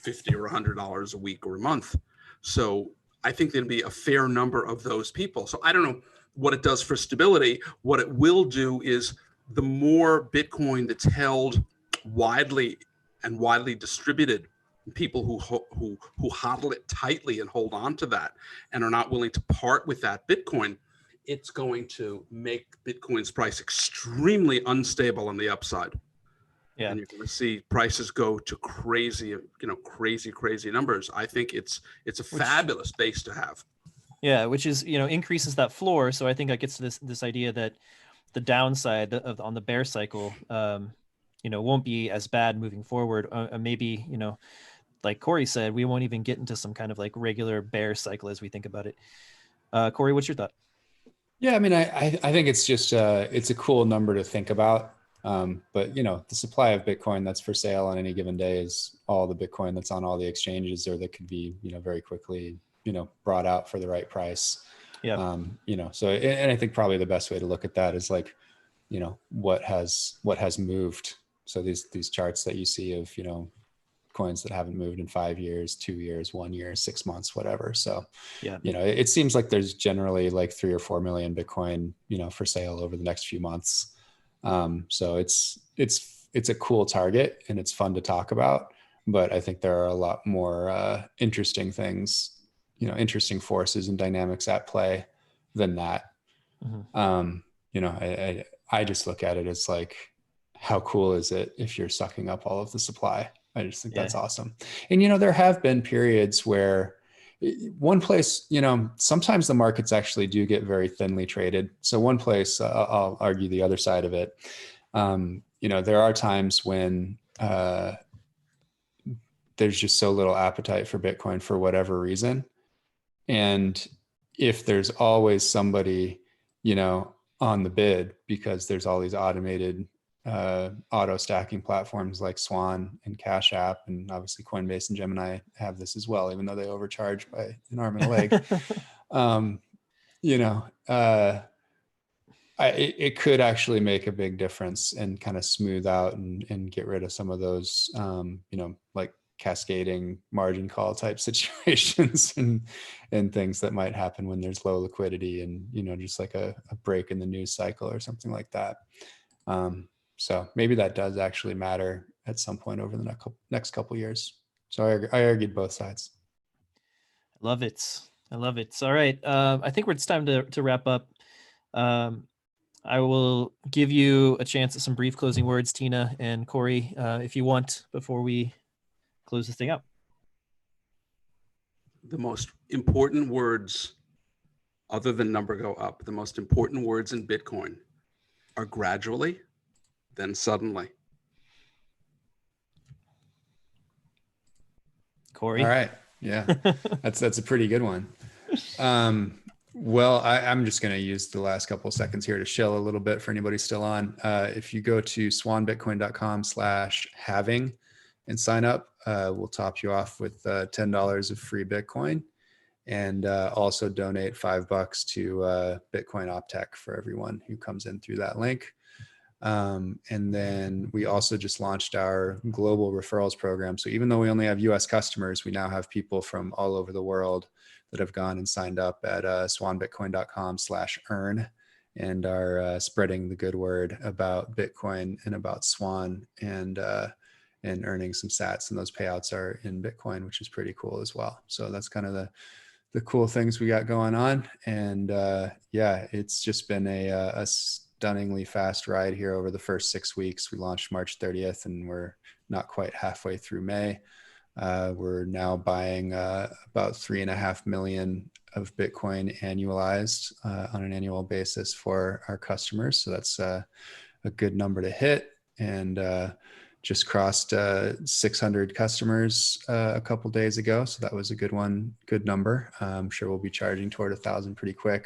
Speaker 2: $50 or $100 a week or a month. So I think there'd be a fair number of those people. So I don't know what it does for stability. What it will do is the more Bitcoin that's held widely and widely distributed, people who hodl it tightly and hold on to that and are not willing to part with that Bitcoin, it's going to make Bitcoin's price extremely unstable on the upside. Yeah. And you're going to see prices go to crazy, crazy numbers. I think it's a fabulous base to have.
Speaker 1: Yeah, which is, increases that floor. So I think that gets to this idea that the downside on the bear cycle, won't be as bad moving forward. Maybe, like Cory said, we won't even get into some kind of like regular bear cycle as we think about it. Cory, what's your thought?
Speaker 4: Yeah, I mean, I think it's just it's a cool number to think about. But the supply of Bitcoin that's for sale on any given day is all the Bitcoin that's on all the exchanges, or that could be, very quickly, brought out for the right price. Yeah. So, and I think probably the best way to look at that is like, what has moved. So these charts that you see of, coins that haven't moved in 5 years, 2 years, 1 year, 6 months, whatever. So, yeah, it seems like there's generally like 3 or 4 million Bitcoin, for sale over the next few months. So it's a cool target and it's fun to talk about, but I think there are a lot more interesting things, interesting forces and dynamics at play than that. Mm-hmm. I just look at it as like, how cool is it if you're sucking up all of the supply? I just think that's awesome. And, there have been periods where one place, sometimes the markets actually do get very thinly traded. So one place, I'll argue the other side of it. There are times when there's just so little appetite for Bitcoin for whatever reason. And if there's always somebody, on the bid, because there's all these automated auto stacking platforms like Swan and Cash App, and obviously Coinbase and Gemini have this as well, even though they overcharge by an arm and a leg. It could actually make a big difference and kind of smooth out and get rid of some of those, like cascading margin call type situations and things that might happen when there's low liquidity and, just like a break in the news cycle or something like that. So maybe that does actually matter at some point over the next couple of years. So I argued both sides.
Speaker 1: I love it. All right. I think it's time to wrap up. I will give you a chance at some brief closing words, Tina and Cory, if you want, before we close this thing up.
Speaker 2: The most important words, other than number go up, the most important words in Bitcoin are gradually, then suddenly.
Speaker 1: Cory.
Speaker 4: All right. Yeah, that's a pretty good one. Well, I'm just going to use the last couple of seconds here to shill a little bit for anybody still on. If you go to swanbitcoin.com/halving and sign up, we'll top you off with $10 of free Bitcoin, and also donate $5 to Bitcoin Optech for everyone who comes in through that link. And then we also just launched our global referrals program. So even though we only have US customers, we now have people from all over the world that have gone and signed up at swanbitcoin.com/earn and are spreading the good word about Bitcoin and about Swan and earning some sats. And those payouts are in Bitcoin, which is pretty cool as well. So that's kind of the cool things we got going on. And yeah, it's just been a stunningly fast ride here over the first 6 weeks. We launched March 30th and we're not quite halfway through May. We're now buying about 3.5 million of Bitcoin annualized on an annual basis for our customers. So that's a good number to hit, and just crossed 600 customers a couple days ago. So that was a good number. I'm sure we'll be charging toward 1,000 pretty quick.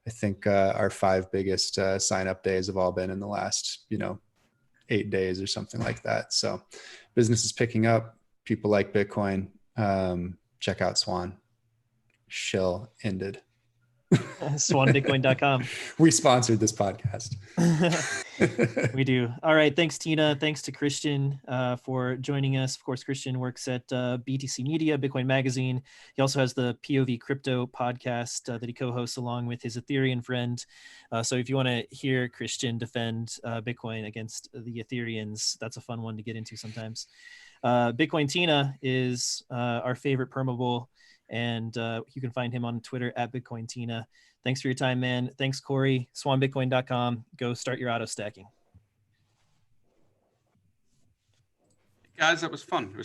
Speaker 4: I think our 5 biggest sign up days have all been in the last 8 days or something like that. So business is picking up. people like Bitcoin, check out Swan. Shill ended.
Speaker 1: SwanBitcoin.com.
Speaker 4: We sponsored this podcast.
Speaker 1: We do. All right. Thanks, Tina. Thanks to Christian for joining us. Of course, Christian works at BTC Media, Bitcoin Magazine. He also has the POV Crypto podcast that he co-hosts along with his Ethereum friend. So if you want to hear Christian defend Bitcoin against the Ethereans, that's a fun one to get into sometimes. Bitcoin Tina is our favorite perma-bull, and you can find him on Twitter at Bitcoin Tina. Thanks for your time, man. Thanks, Cory. SwanBitcoin.com. Go start your auto stacking.
Speaker 2: Guys, that was fun. It was